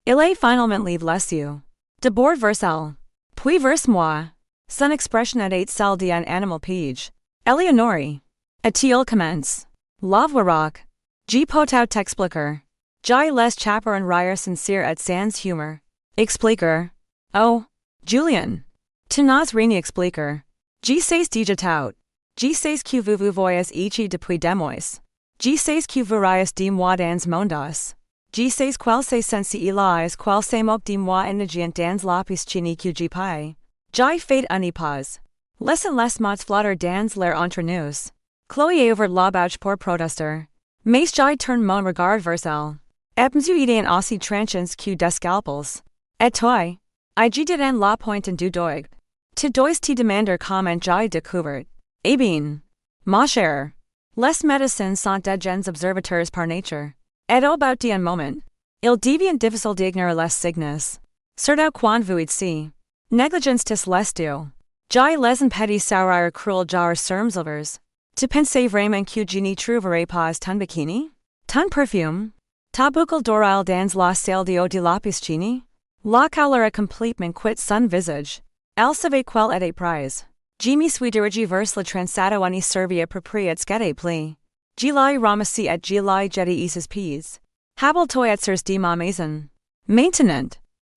[SPEAKER 1] Il a finalement levé les yeux. D'abord vers elle. Puis vers moi. Son expression était celle d'un animal page. Eleonore. A-t-il commence? La voix rauque. Je peux t'expliquer. J'ai les chaper un rire sincere et sans humor. Expliquer. Oh. Julien. Tu n'as rien expliquer. Je sais déjà tout. Je sais que vous voyez ici depuis des mois. Je sais que vous riez de moi dans mondos. Je sais quel c'est sensibiliser quel c'est moque de moi énergiant dans la piscine que je paie. J'ai fait une pause. Laissez les mots flotter dans l'air entre nous. Chloé a ouvert la bouche pour protester. Mais j'ai tourné mon regard vers elle. Epmzu ideen aussi tranchants que des scalpels. Et toi? I dit en la pointe du doigt. Tu dois te demander comment j'ai découvert. Eh bien. Ma chère. Les médecins sont des gens observateurs par nature. Et au bout d'un moment, il devient difficile d'ignorer les signes. Surtout quand vous êtes si. Négligence tis les deux. J'ai les impédis sourire cruel jar sermsilvers. Tu penses vraiment que je n'y trouverai pas ton bikini? Ton perfume? Ta boucle d'oreille dans la salle de eau de la piscine? La couleur a complètement quitté son visage. Elle savait quelle était prise. Je me suis dirigé vers le transato en y servia propriat scate pli. Je l'ai ramassé et je l'ai jeté ici pieds. Habile-toi et sers de ma maison. Maintenant.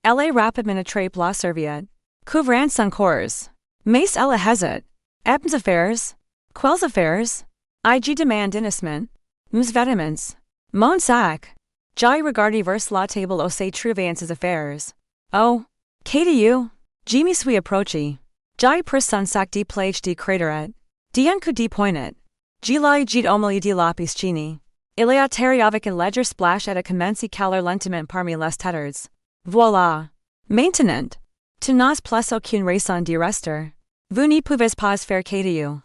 [SPEAKER 1] Elle a rapidement attrapé la serviette. Couvrant son corps. Mais elle hésite. Epmes affaires? Quelles affaires? I je demande innocement. Mes vêtements. Mon sac. J'ai regardé vers la table où se trouvaient ses affaires. Oh. Qu'est-ce? Je me suis approché. J'ai pris son sac de plage de crateret. D'un coup de poignet. Je l'ai jeté au milieu de la piscine. Il a atterri avec un léger splash et a commencé caler lentement parmi les têtards. Voilà. Maintenant. Tu n'as plus aucune raison de rester. Vous ne pouvez pas faire qu'est-ce.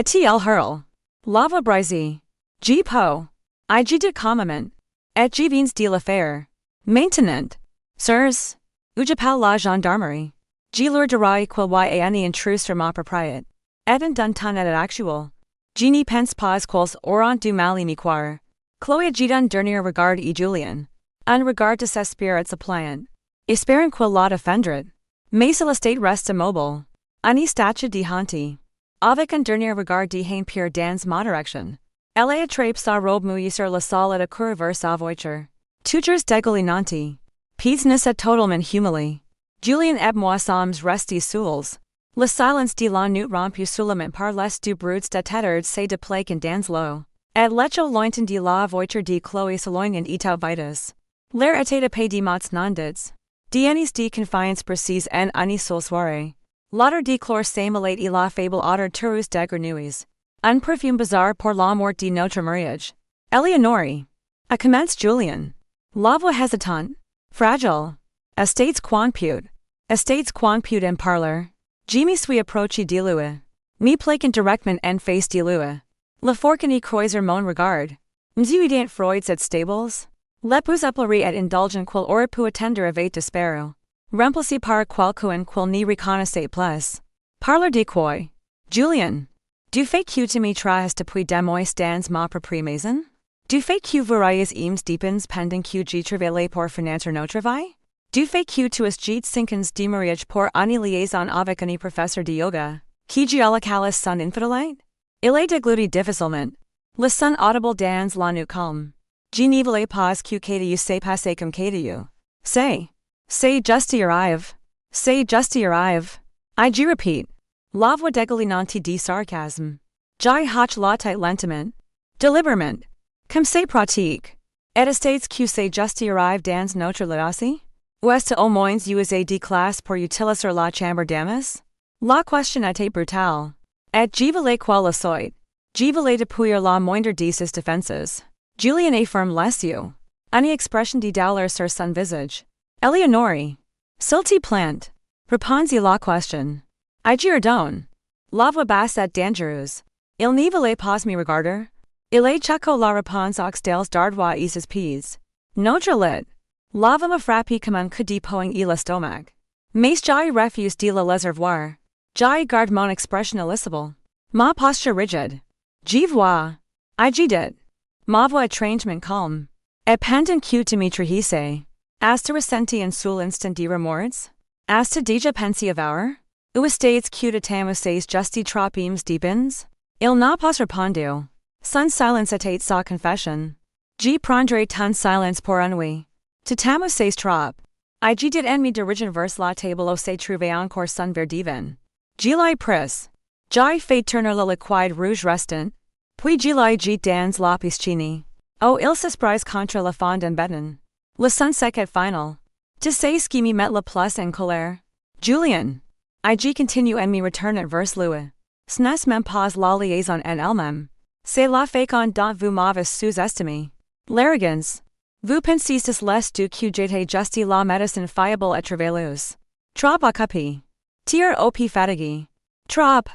[SPEAKER 1] Elle hurl. Lava brisée. G po. IG de commandement. Et G vins de l'affaire. Maintenant. Sirs. Ujapal la gendarmerie. G lour de rai quil y any intrus sur ma propriété. Et en dun ton et actual. G ni pense pas quils orant du mal mi quare. Chloé G dun dernier regard e Julian. Un regard de ses spirits appliant. Espérant quil lot offendret. Mais l'estate reste immobile. Ani statue de hanti. Avec un dernier regard de hain pure dans ma direction. Elle attrape sa robe mouillée sur la salle et court vers sa voiture. Toujours dégolinanti. Pieds ne se totalement humili. Julien et moi sommes restés seuls. Le silence de la nuit rompu seulement par les du bruits de têtards se de plaque en dans l'eau. Et lecho lointain de la voiture de Chloé s'éloigne et au vitas. L'air était de paix de mots nondits. D'annis de confiance précise en annis sol soirée. L'autre de chlore s'amalate et la fable autre turus d'agrenuis. Un perfume bizarre pour la mort de notre mariage. Eleonore. A commence Julien. La voix hésitante. Fragile. Estates quanpute. Estates quanpute en parleur. Jimmy suis approche de lui. Me plaquant directement en face de lui. Le forcani croiser mon regard. M'zuidant Freud's et stables. Lepus applerie et indulgent quil aurait pu attendre avec despero. Remplacé par qualcoin quil ni reconnaissait plus. Parleur de quoi? Julien. Du fait que tu me trahes depuis demois dans ma propre maison? Du fait que various eames deepens pendant que je travaille pour financer notre vie? Du fait que tu as jeté 5 ans de mariage pour une liaison avec un professeur de yoga, qui geolocales son infidélite? Il est dégluté difficilement. Le son audible dans la nuit calme. Je ne voulais pas que tu se passe comme tu. C'est juste arrive. C'est juste arrive. Je repeat. La voix dégolinante de sarcasme. J'ai hoch la tête lentement. Deliberement. Comme c'est pratique. Et estates que c'est juste arrive dans notre l'audacie? Ou est-ce au moins usé de classe pour utiliser la chambre d'amis? La question était brutale. Et je voulais quoi le soit. Je voulais dépouiller la moindre de ses défenses. Julien affirme les yeux. Une expression de douleur sur son visage. Eleonore. S'il te plaît. Répondez la question. Je redonne. La voix basse et dangereuse. Il ne voulait pas me regarder. Il a chaco la réponse aux dels d'ardroit et ses pieds. Notre lit. La voix me frappe comme un coup de poing et l'estomac. Mais j'ai refuse de la laisser voir. Je garde mon expression illisible. Ma posture rigide. Je vois. Je dit. Ma voix étrangement calme. Et pendant que tu me trahissais. As-tu ressenti un seul instant de remords? As-tu déjà pensé avoir? Ou estates que tu t'amuses juste trop eames deepens? Il n'a pas répondu. Son silence était sa confession. Je prendrai ton silence pour ennui. Tu t'amuses trop. Je dit en me dirigeant vers la table où se trouvait encore son verre de vin. Je l'ai pris. J'ai fait tourner le liquide rouge restant. Puis je l'ai jeté dans la piscine. Oh, il s'esprit contre le fond en béton. Le son sec et final. Tu sais ce qui me met le plus en colère? Julien. Je continue en me retournant vers lui. Ce n'est même pas la liaison en elle-même. C'est la façon dont vous m'avez sous-estimé. L'arrogance. Vous pensez les du que j'étais juste la médecine fiable et travailleuse. Trop occupé. Tiers au pied fatigué. Trop.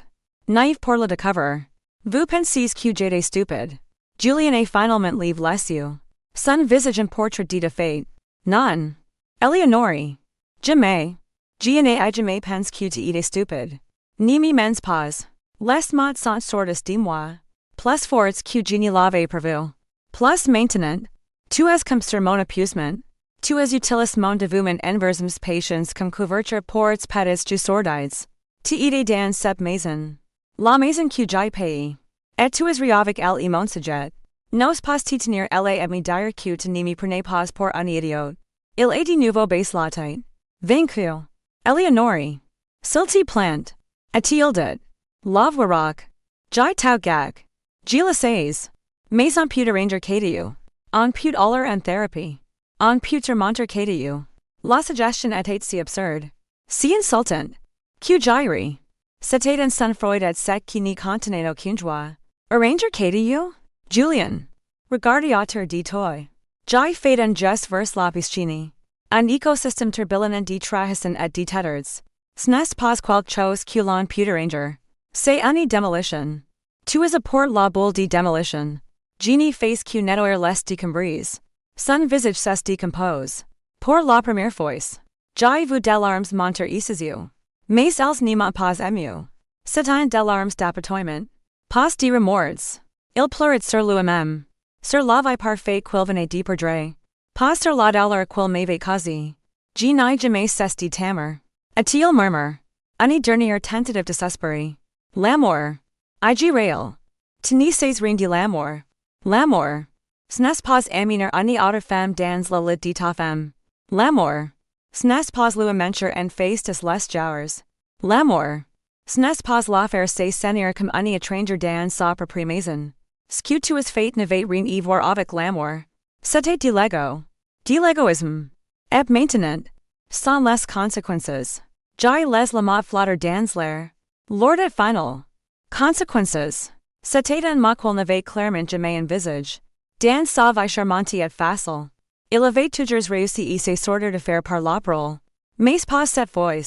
[SPEAKER 1] Naïf pour le découvrir. Vous pensez que j'étais stupide. Julien a finalement levé les yeux. Son visage un portrait de défaite. Non. Eleonore. Jamais. Je n'ai jamais pensé que tu étais stupide. Ni me mens pas. Les mots sont sortis de moi. Plus forts que je ne l'avais prévu. Plus maintenant. Tu es comme sur mon épuisement. Tu es utilis mon dévouement envers mes patients comme couverture pour its pédis du sordides. Tu étais dans cette maison. La maison que j'ai payée. Et tu es avec elle et mon sujet. Nos pas te tenir elle et me dire que tu ne me prenais pas pour un idiot. Il est de nouveau baisse la tête. Vaincu. Eleonore. S'il te plaît. A-t-il dit. La voix rock. J'ai tout gag. Je le sais. Mais on peut arranger que on peut aller en thérapie. On peut remonter que la suggestion était si absurde. Si insultant. Que j'ai ri. C'était un son Freud et sec qui n'y contenait aucune joie. Arranger que Julien. Regardez autour de toi. J'ai fait un geste vers la piscine. Un écosystème turbulent de trahissants et de têtards. Ce n'est pas quelque chose que l'on peut arranger. C'est une démolition. Tu is a port la boule de demolition. Genie face que netoir les decombrise. Son visage ses decompose. Pour la première fois. Jai vous delarmes monter isizu. Mais elles n'ima pas ému. C'est un delarmes d'apitoiement. Pas de remords. Il pleurait sur lui-même. Sur la vie parfait qu'il venait de perdre. Pas sur la douleur qu'il m'avait causée. Je n'ai jamais cessé de tamer. A-t-il murmure. Une dernière tentative de s'espérer. L'amour. IG rail. Tu ne sais rien de l'amour. L'amour. Ce n'est pas aminer une autre femme dans la lit de ta femme. L'amour. Ce n'est pas lui mentir en face des les jours. L'amour. Ce n'est pas l'affaire se sentir comme un étranger dans sa propre maison. Ce que tu as fait n'avait rien à voir avec l'amour. C'était de l'ego. De l'égoïsme. Et maintenant. Sans les conséquences. Jai les la mot flatter dans l'air. Lord et final. Consequences. C'était un mot qu'il n'avait clairement jamais envisagé. Dans sa vie charmante et facile. Il avait toujours réussi à se sortir de faire par la parole. Mais pas cette fois.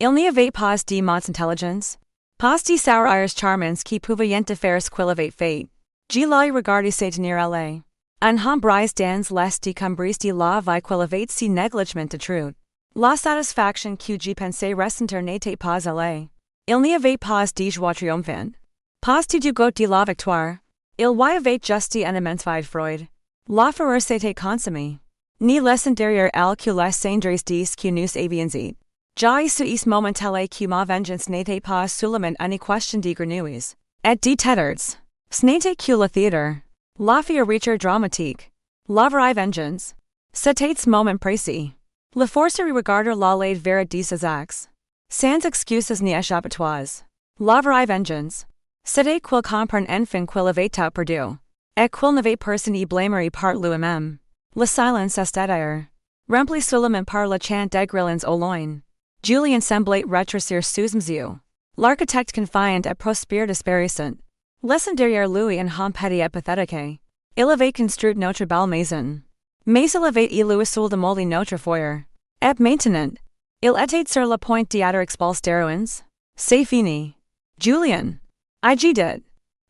[SPEAKER 1] Il n'y avait pas de mots intelligence. Pas de sourires charmants qui pouvaient faire ce qu'il avait fait. Je l'ai regardé se tenir elle. Un hambrise dans les décombres de la vie qu'il avait si négligemment détruite. La satisfaction que je pensais ressentir n'était pas elle. Il n'y avait pas de joie triomphante. Pas de goût de la victoire. Il y avait juste un immense vide Freud. La fureur s'était consommée. Ni laissant derrière elle que les cendres de ce que nous avions dit. Jai suis momentale que ma vengeance n'était pas seulement une question de grenouilles. Et de têtards. Ce n'était que le théâtre. La fioriture dramatique. La vraie vengeance. C'était ce moment précis. Le forcerie regarder la laide vera de ses actes. Sans excuses ni échappatoires. La vraie vengeance. C'était qu'il comprenne enfin qu'il avait tout perdu. Et qu'il n'avait personne à blâmer par lui-même. Le silence est rempli seulement par le chant des grillons au loin. Julien semblait rétrécir sous mes yeux. L'architecte confiant et prospère disparaissant. Laissant derrière lui un homme petit et pathétique. Il avait construit notre belle maison. Mais il avait élu seul de molder notre foyer. Et maintenant, il était sur le point d'être expulsé d'Erouins. C'est fini. Julien. IG did.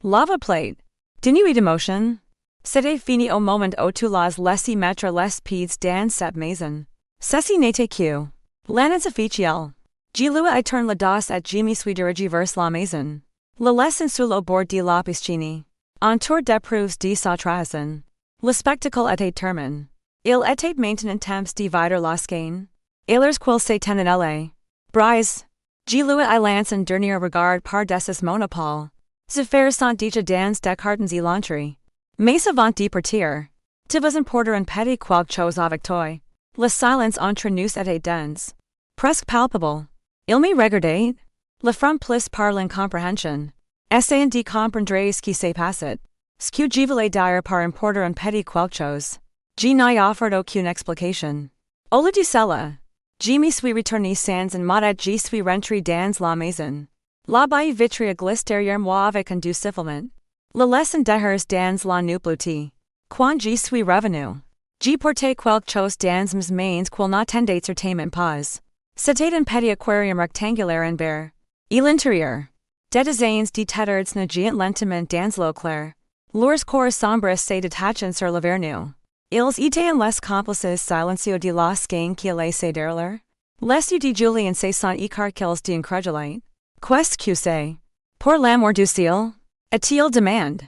[SPEAKER 1] Lava plate. Dénué d'émotion. C'était fini au moment où tu l'as laissé mettre les pieds dans cette maison. Ceci n'était que l'annonce officielle. Je lui ai tourné le dos et je me suis dirigé vers la maison. Le laissant seul au bord de la piscine. Entour d'épreuves de sa trahison. Le spectacle était terminé. Il était maintenant temps de vider la skein. Ehlers qu'il se tenait elle. Brise. Je lui ai lancé un dernier regard par dessus monopole. Affaires sont déjà dans des cartons et l'entrée. Mais avant de partir, tu vas importer un petit quelque chose avec toi. Le silence entre nous était dense. Presque palpable. Il me regardait. Le front plus par l'incompréhension. Essayant de comprendre ce qui s'est passé. Ce que je voulais dire par importer un petit quelque chose. Je n'ai offert aucune explication. Au lieu de cela, je me suis retourné sans un mot et je suis rentré dans la maison. La baie vitrée glisse derrière moi avec un doux sifflement. Le laissant derrière dans la nublouté. Quand je suis revenu, je portais quelque chose dans mes mains qu'il n'attendait certainement pas. C'était un petit aquarium rectangulaire en verre. Et l'intérieur. Des dizaines de têtards nageant lentement dans l'eau claire. Leurs corps sombres se détachant sur le vernou. Ils étaient les complices silencieux de la skein qui allait se dérouler. Les yeux de Julien se sont écarquillés d'incrédulité. Qu'est-ce que c'est? Pour l'amour du ciel? A-t-il demande?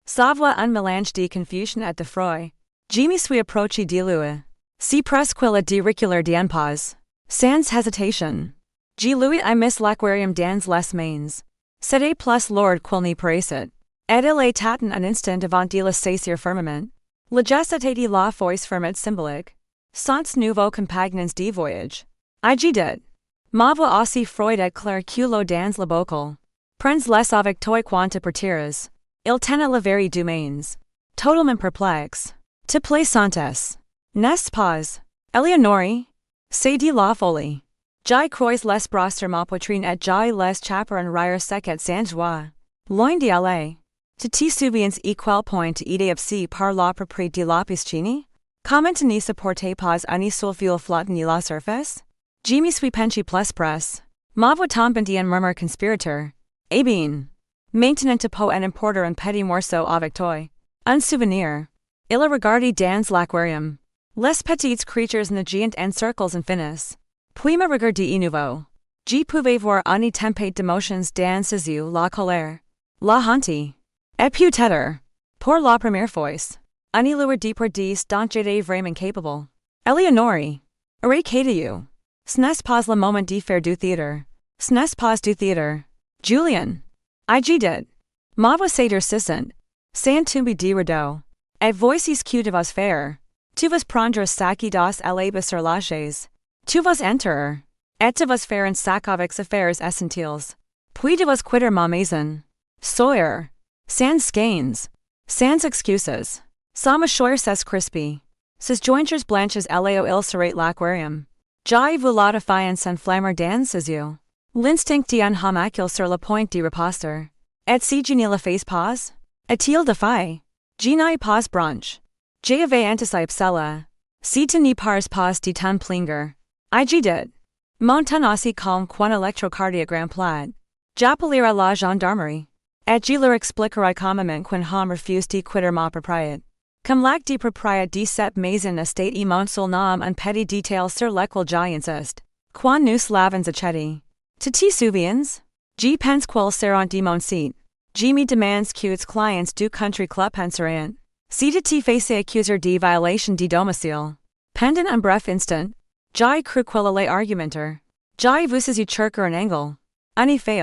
[SPEAKER 1] Sa voix un mélange de confusion et d'effroi. Je me suis approché de lui. Si presque qu'il a de reculer d'un pas. Sans hésitation. Je lui ai mis l'aquarium dans les mains. C'était plus lourd qu'il n'y paraissait. Et il était un instant avant de le saisir fermement. Le geste était de la voix fermée symbolique. Sans nouveaux compagnons de voyage. IG dit. Ma voix aussi froide et claire que l'eau dans le bocal. Prends les avec toi quand te partiras. Il tenait le verre du mains. Totalement perplexe. Te plaisantes. N'est-ce pas? Eleonore? C'est de la folie. J'ai croisé les bras sur ma poitrine et j'ai les chapeaux en rire sec et sans joie. Loin de aller. Tu te souviens à quel point tu étais obsédé par la propriété de la piscine? Comment tu ne supportais pas un seul fil flottant à la surface? Je me suis penché plus près. Ma voix tombait un murmure conspirateur. Eh bien. Maintenant po en importer un petit morceau avec toi. Un souvenir. Il a regardé dans l'aquarium. Les petites creatures nageant en cercles infinis. Puis me regarder à nouveau. Je pouvais voir une tempête d'émotions dans ses yeux, la colère, la honte, et peut-être, pour la première fois, une lueur de perdis dont j'étais vraiment capable. Eleonore, arrêtez-vous. Ce n'est pas le moment de faire du théâtre. Ce n'est pas du théâtre. Julien. I did. Ma voix s'est persistent. Sans tomber de rideau. Et voici que tu vas faire. Tu vas prendre sac dos allées sur la chaise. Tu vas entrer. Et tu vas faire un sac avec affaires essentielles. Puis tu vas quitter ma maison. Sawyer. Sans skeins. Sans excuses. Sans mâchoire ses crispy. Ses jointures blanches lao il serait l'aquarium. J'ai vu la défiance s'enflammer dans ses yeux. L'instinct d'un homicule sur le point de riposter. Et si je ne le fais pas? Est-il défié? Je n'ai pas branche. J'avais anticipé cela. Si tu n'y pars pas de ton plinger. I did. Mon ton aussi calme qu'un électrocardiogramme plat. J'appellerai la gendarmerie. Et je leur expliquerai comment qu'un homme refuse de quitter ma propriété. Comme l'acte de propriété de cette maison estate et mon seul nom un petit détail sur lequel j'insiste. Quand nous l'avons acheté. Tu te souviens? Je pense qu'il sera de mon site. Je me demande que les clients du country club penseront. Si tu te fais accuser de violation de domicile. Pendant un bref instant, j'ai cru qu'il allait argumenter. J'ai vu ses yeux chercher un angle. En effet,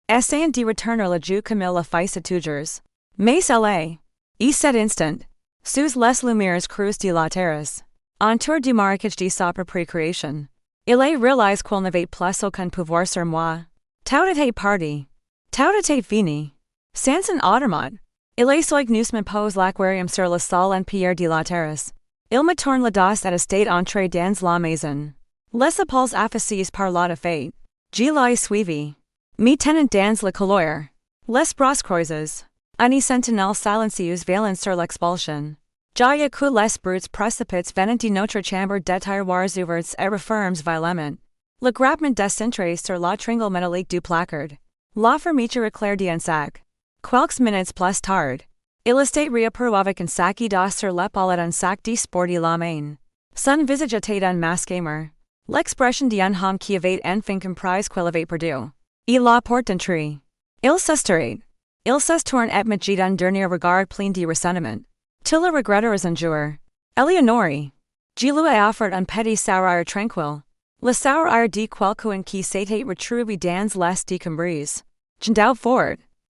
[SPEAKER 1] essayant de retourner le jeu comme il le fait toujours. Mais elle, et cet instant, sous les lumières creuses de la terrasse, autour du marquage de sa propre création, il a réalisé qu'il n'avait plus aucun pouvoir sur moi. Tout était parti. Tout était fini. Sans un automate, il a soigneusement me pose l'aquarium sur le sol en pierre de la terrasse. Il me tourne le dos et estate entré dans la maison. Les épaules affaissées par la défaite. Je l'ai suivi. Me tenant dans le couloir. Les bras croisés. Une sentinelle silencieuse veillant sur l'expulsion. J'ai écouté les bruits précipités venant de notre chambre des tiroirs ouverts et refermes violemment. Le grattement descentré sur la tringle métallique du placard. La fermeture éclair d'un sac. Quelques minutes plus tard. Il était réapparu avec un sac d'os sur l'épaule et un sac de sport de la main. Son visage était un masque gamer. L'expression d'un homme qui avait enfin compris qu'il avait perdu. Et la porte d'entrée. Il s'estirait. Il se tourne et me jette un dernier regard plein de ressentiment. Tu le regretteras un jour. Eleonore. Je lui ai offert un petit sourire tranquille. Le sourire de quelqu'un qui s'était retrouvé dans les décombres. J'en fort.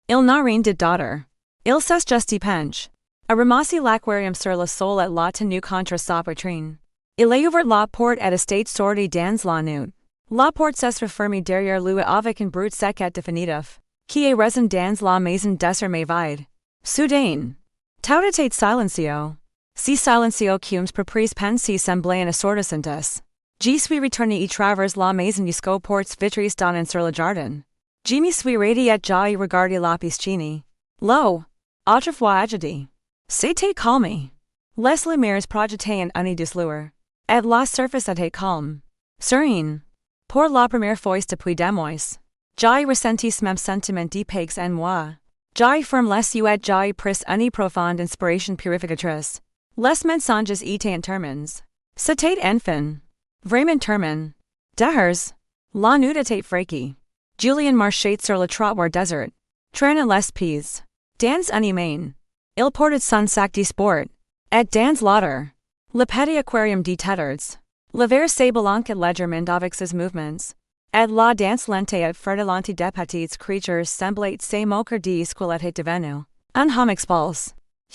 [SPEAKER 1] Il n'a rien de daughter. Il s'est juste penché. A ramassé l'aquarium sur le sol et l'a tenu contre sa poitrine. Il a ouvert la porte et estate sorti dans la nuit. La porte s'est refermée derrière lui avec un bruit sec et définitif, qui est resté dans la maison désormais vide. Soudain. Tout était silencieux. Si silencieux que mes propriétés pensées semblaient assourdissantes. Je suis retourné et travers la maison jusqu'aux portes vitrées donnant sur le jardin. Je me suis retiré et j'ai regardé la piscine. L'eau, autrefois agitée, s'était calmée. Les lumières projetaient une douce lueur. Et la surface était calme. Sereine. Pour la première fois depuis des mois. J'ai ressenti ce même sentiment de paix en moi. J'ai fermé les yeux et j'ai pris une profonde inspiration purificatrice. Les mensonges étaient terminés. C'était enfin. Vraiment terminé. Dehors. La nuit était fraîche. Julien marchait sur le trottoir désert. Traînant les pieds. Dans une main. Il portait son sac de sport. Et dans l'autre. Le petit aquarium de tétards. Le verre s'éblanc légèrement avec ses mouvements. Et la danse lente et fredolente des petites creatures semblait se moquer de ce qu'il était devenu. Un homme expulse.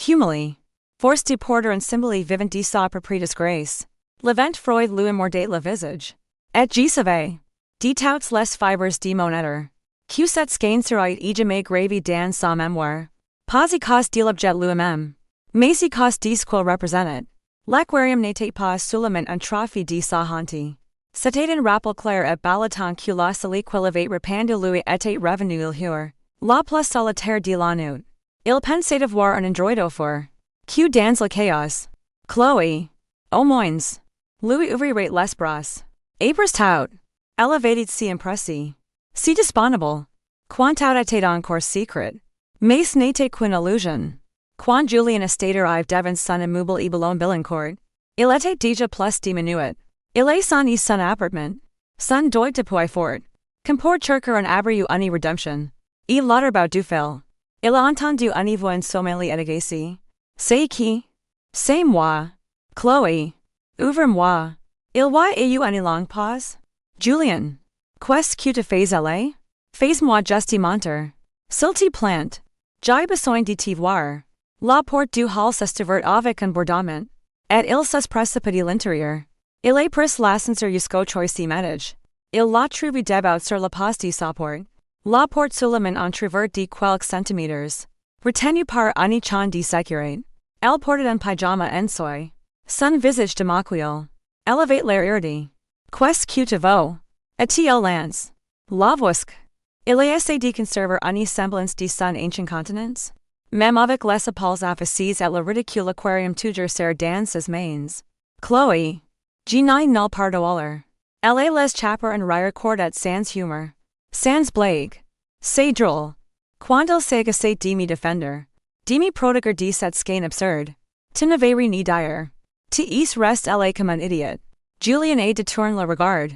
[SPEAKER 1] Humilié. Force de porter un symbole vivant de sa propre disgrâce. Le vent froid lui mordait le visage. Et je savais. De toutes les fibres de mon être. Que cette skein serait jamais gravée dans sa mémoire. Pas à cause de l'objet lui-même. Mais à cause de ce qu'il représentait. L'aquarium n'était pas seulement un trophée de sa honte. C'était un rappel clair et balatant que la salle qu'il avait répandu lui était revenu il jour. La place solitaire de la nuit. Il pensait avoir un endroit for. Que dans le chaos. Chloé. Au moins. Lui ouvrirait les bras. Après tout. Elle avait si impressé. Si disponible. Quant auditate encore secret. Mais n'était qu'une illusion. Quand Julien estate arrive devant son immeuble et ballon Billancourt. Il était déjà plus diminué. Il est son appartement. Son doit depuis fort. Comport chercher un abri ou une redemption. Et l'autre du fel. Il a entendu une voix sommeil et agaci. C'est qui? C'est moi. Chloé. Ouvre-moi. Il y a eu une longue pause. Julien. Qu'est-ce que tu fais elle? Fais-moi juste mentir. S'il te plaît. J'ai besoin de te voir. La porte du hall s'ouvert avec un bourdonnement. Et il se précipite à l'intérieur. Il est pris l'ascenseur jusqu'au troisième étage. Il l'a trouvé debout sur la poste de sa porte. La porte seulement entr'ouverte de quelques centimètres. Retenue par une chaîne de sécurité. Elle portait un pyjama en soie. Son visage démaquillé. Elle avait l'air irrité. Qu'est-ce que tu veux? A-t-il lance? La voisque. Il a essayé de conserver une semblance de son ancien continence. Même avec les épaules affaissées et le ridicule aquarium toujours serré dans ses mains. Chloé. Je n'ai nulle part d'oller. Elle est les chaper en rire cordat sans humor. Sans blague. C'est drôle. Quand il s'agissait de me défendre. De me prodiguer de cette skein absurde. Tu n'avais rien à dire. Tu es reste elle comme un idiot. Julien a détourné le regard.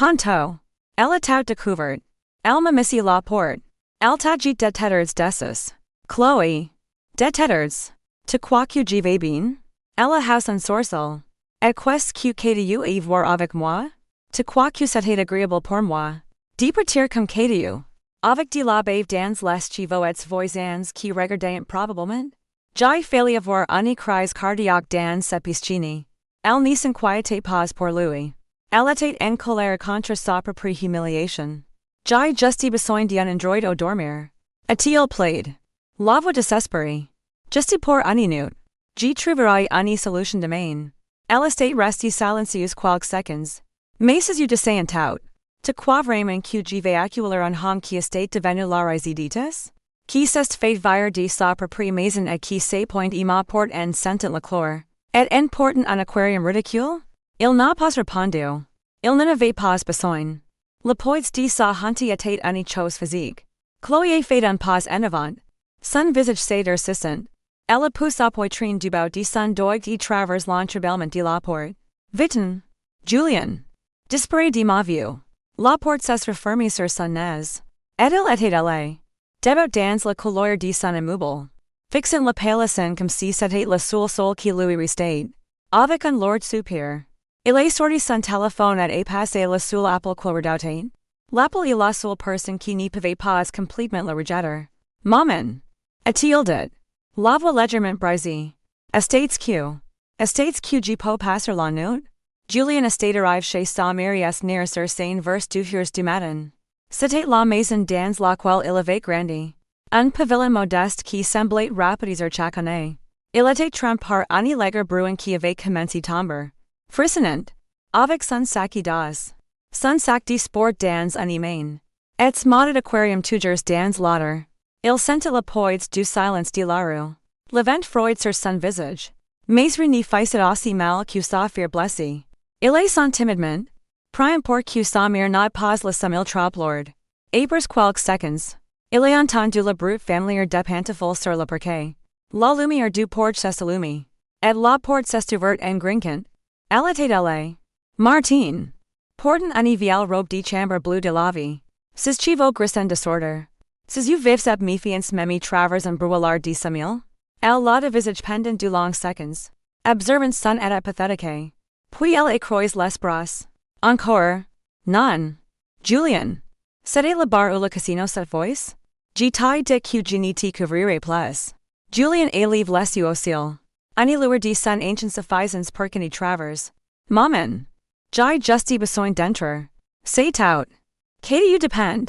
[SPEAKER 1] Honto. Elle était découverte. Elle m'a mis la porte. Elle t'a dit de têtards dessus. Chloé. De têtards. Tu crois que je vais bien? Elle a un sourcil. Et qu'est-ce que tu as voir avec moi? Tu crois que c'était agréable pour moi? De partir comme tu. Avec de la bave dans les chevaux et voisins qui regardaient probablement? J'ai failli avoir une crise cardiaque dans sa piscine. Elle ne s'inquiétait pas pour lui. Elle était en colère contre sa propre humiliation. J'ai juste besoin d'un endroit au dormir. A-t-il plaid? La voix désespérée. Juste pour une minute. Je trouverai une solution demain. Elle était restée silencieuse quelques secondes. Mais c'est de saint tout. Tu crois vraiment que je vais accueillir un homme qui est devenu la résidence? Qui s'est fait vire de sa propre maison et qui s'est point et m'apporte en sentant la chlore? Et en portant un aquarium ridicule? Il n'a pas répondu. Il n'en avait pas besoin. Le poids de sa honte était une chose physique. Chloé fait un pas en avant. Son visage s'est persistent. Elle pousse à poitrine du bout de son doigt et traverse l'entrebellement de la porte. Vite, Julien. Disparé de ma vue. La porte s'est refermée sur son nez. Et il était allé. Debout dans la couleur de son immeuble. Fixant la palissane comme si c'était le seul sol qui lui restait. Avec un lourd soupir. Il est sorti son téléphone et a passé le seul appel qu'il redoutait. L'appel est la seule personne qui ne pouvait pas complètement le rejeter. Maman. A-t-il dit? La voix légèrement brisée. Estates que je peux passer la nuit? Julien estate arrive chez sa mère near sur 5h du matin. C'était la maison dans laquelle il avait grandi. Un pavillon modeste qui semblait rapidiser chaque année. Il était trempé par une légère bruine qui avait commencé tomber. Frissonnant. Avec son sac d'os. Son sac de sport dans une main. Et moded aquarium toujours dans l'autre. Il sentait le poids du silence de la rue. Le vent froid sur son visage. Mais rien ne faisait aussi mal que sa faire blessée. Il est son timidement. Prime pour que sa mère n'a pas le sommeil trop lourd. Après quelques secondes. Il a entendu le bruit familier des pantoufles sur le parquet. La lumière du porche s'allume. Et la porte s'est ouverte en grinquant. Elle était elle. Martine. Portant une vieille robe de chambre bleue de la vie. Ses cheveux gris en désordre. Ses yeux vifs et méfiants même travers un brouillard de sommeil. Elle l'a de visage pendant de longues secondes. Observant son état pathétique. Puis elle écrase les bras. Encore. Non. Julien. C'était le bar ou le casino cette fois? Je t'ai dit que je ne te couvrirai plus. Julien élève les yeux au ciel. Une lueur de son ancien suffisance pour qu'une traverse. Maman. J'ai juste besoin d'entrer. C'est tout. Que you dépend.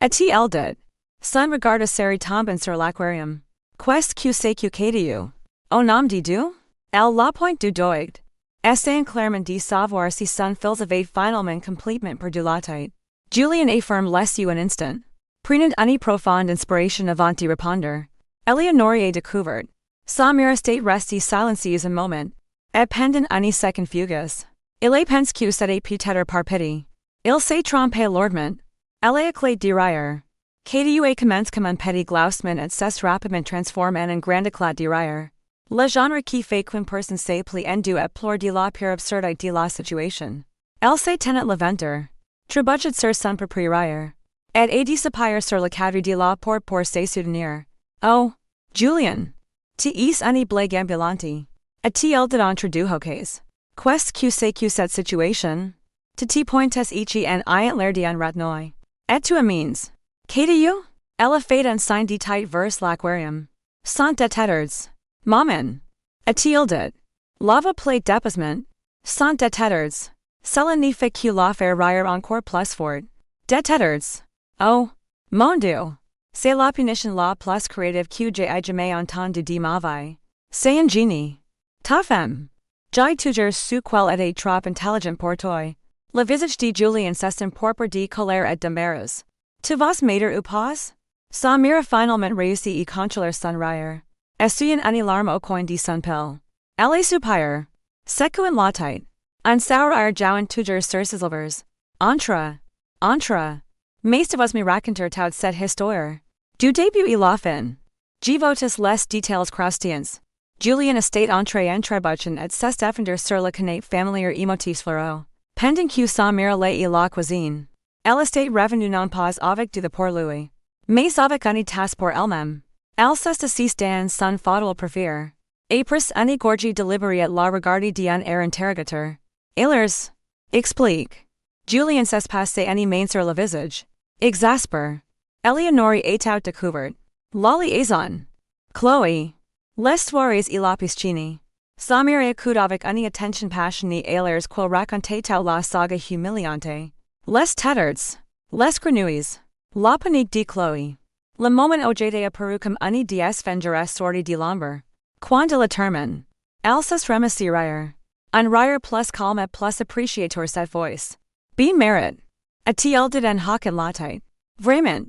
[SPEAKER 1] A-t-il dit? Son regard serré tombant sur l'aquarium. Qu'est-ce que c'est que you? Au nom de Dieu? Elle la pointe du doigt. Essayant clairement de savoir si son fils avait finalement complètement perdu la tête. Julien affirme les yeux un instant. Prenant une profonde inspiration avant de répondre. Eleonore est découverte. Sa mère était restée silencieuse un moment. Et pendant une seconde fugace. Il a pensé que c'était peut-être par pitié. Il s'est trompé lourdement. Elle a éclaté de rire. KDUA commence comme un petit glausement et cesse rapidement transforme en grand éclat de rire. Le genre qui fait qu'une personne se plie en deux et pleure de la pure absurdité de la situation. Elle se tenait le ventre. Trebuchet sur son propre rire. Et a dit s'appuyer sur le cadre de la porte pour se soutenir. Oh, Julien! Ti is une blague ambulante. A-t-il entre deux hoques? Qu'est-ce que cette situation? Ti pointes ici en ayant l'air d'en retenir. Et tu amines. Qu'as-tu? Elle a fait un signe de tête vers l'aquarium. Sont détêtards. Maman. A-t-il dit? Lava plate dépassement. Sont détêtards. Cela ne fait que la faire rire encore plus fort. Détêtards. Oh, mon Dieu. C'est la punition la plus créative que j'ai jamais entendu de ma vie. C'est un génie. Ta femme. J'ai toujours su qu'elle était trop intelligente pour toi. Le visage de Julien s'est propre de colère et d'embarras. Tu vas m'aider ou pas? Sa mère finalement réussit à contrôler son rire. Essuyant une larme au coin de son pelle. Elle soupire. Secoue la tête. Un sourire jouant toujours sur ses lèvres. Entre. Mais tu vas me raconter toute cette histoire. Du début à la fin. J'votes les détails croustillants. Julien estate entré en trebuchen et s'est défendre sur le canapé familiar émotifs floraux. Pendant que sa mère lait à la cuisine. Elle estate revenu non pas avec du pour lui. Mais avec une tasse pour elle-même. Elle s'est assise dans son fauteuil préféré. Après une gorgée délibérée à la regarder d'un air interrogateur. Elles. Explique. Julien s'est passé une main sur le visage. Exasper. Eleonore est out découverte. La liaison. Chloé. Les soirées et la piscine. Sa mère écoute avec une attention passionnée à l'air qu'elle racontait la saga humiliante. Les tétards. Les grenouilles. La panique de Chloé. Le moment où j'étais apparu comme une déesse vengeresse sortie de l'ombre. Quand elle termine. Elle se remet à rire. Un rire plus calme et plus appréciateur cette voix. Bien mérite. A-t-il dit en hoc en la tête. Vraiment.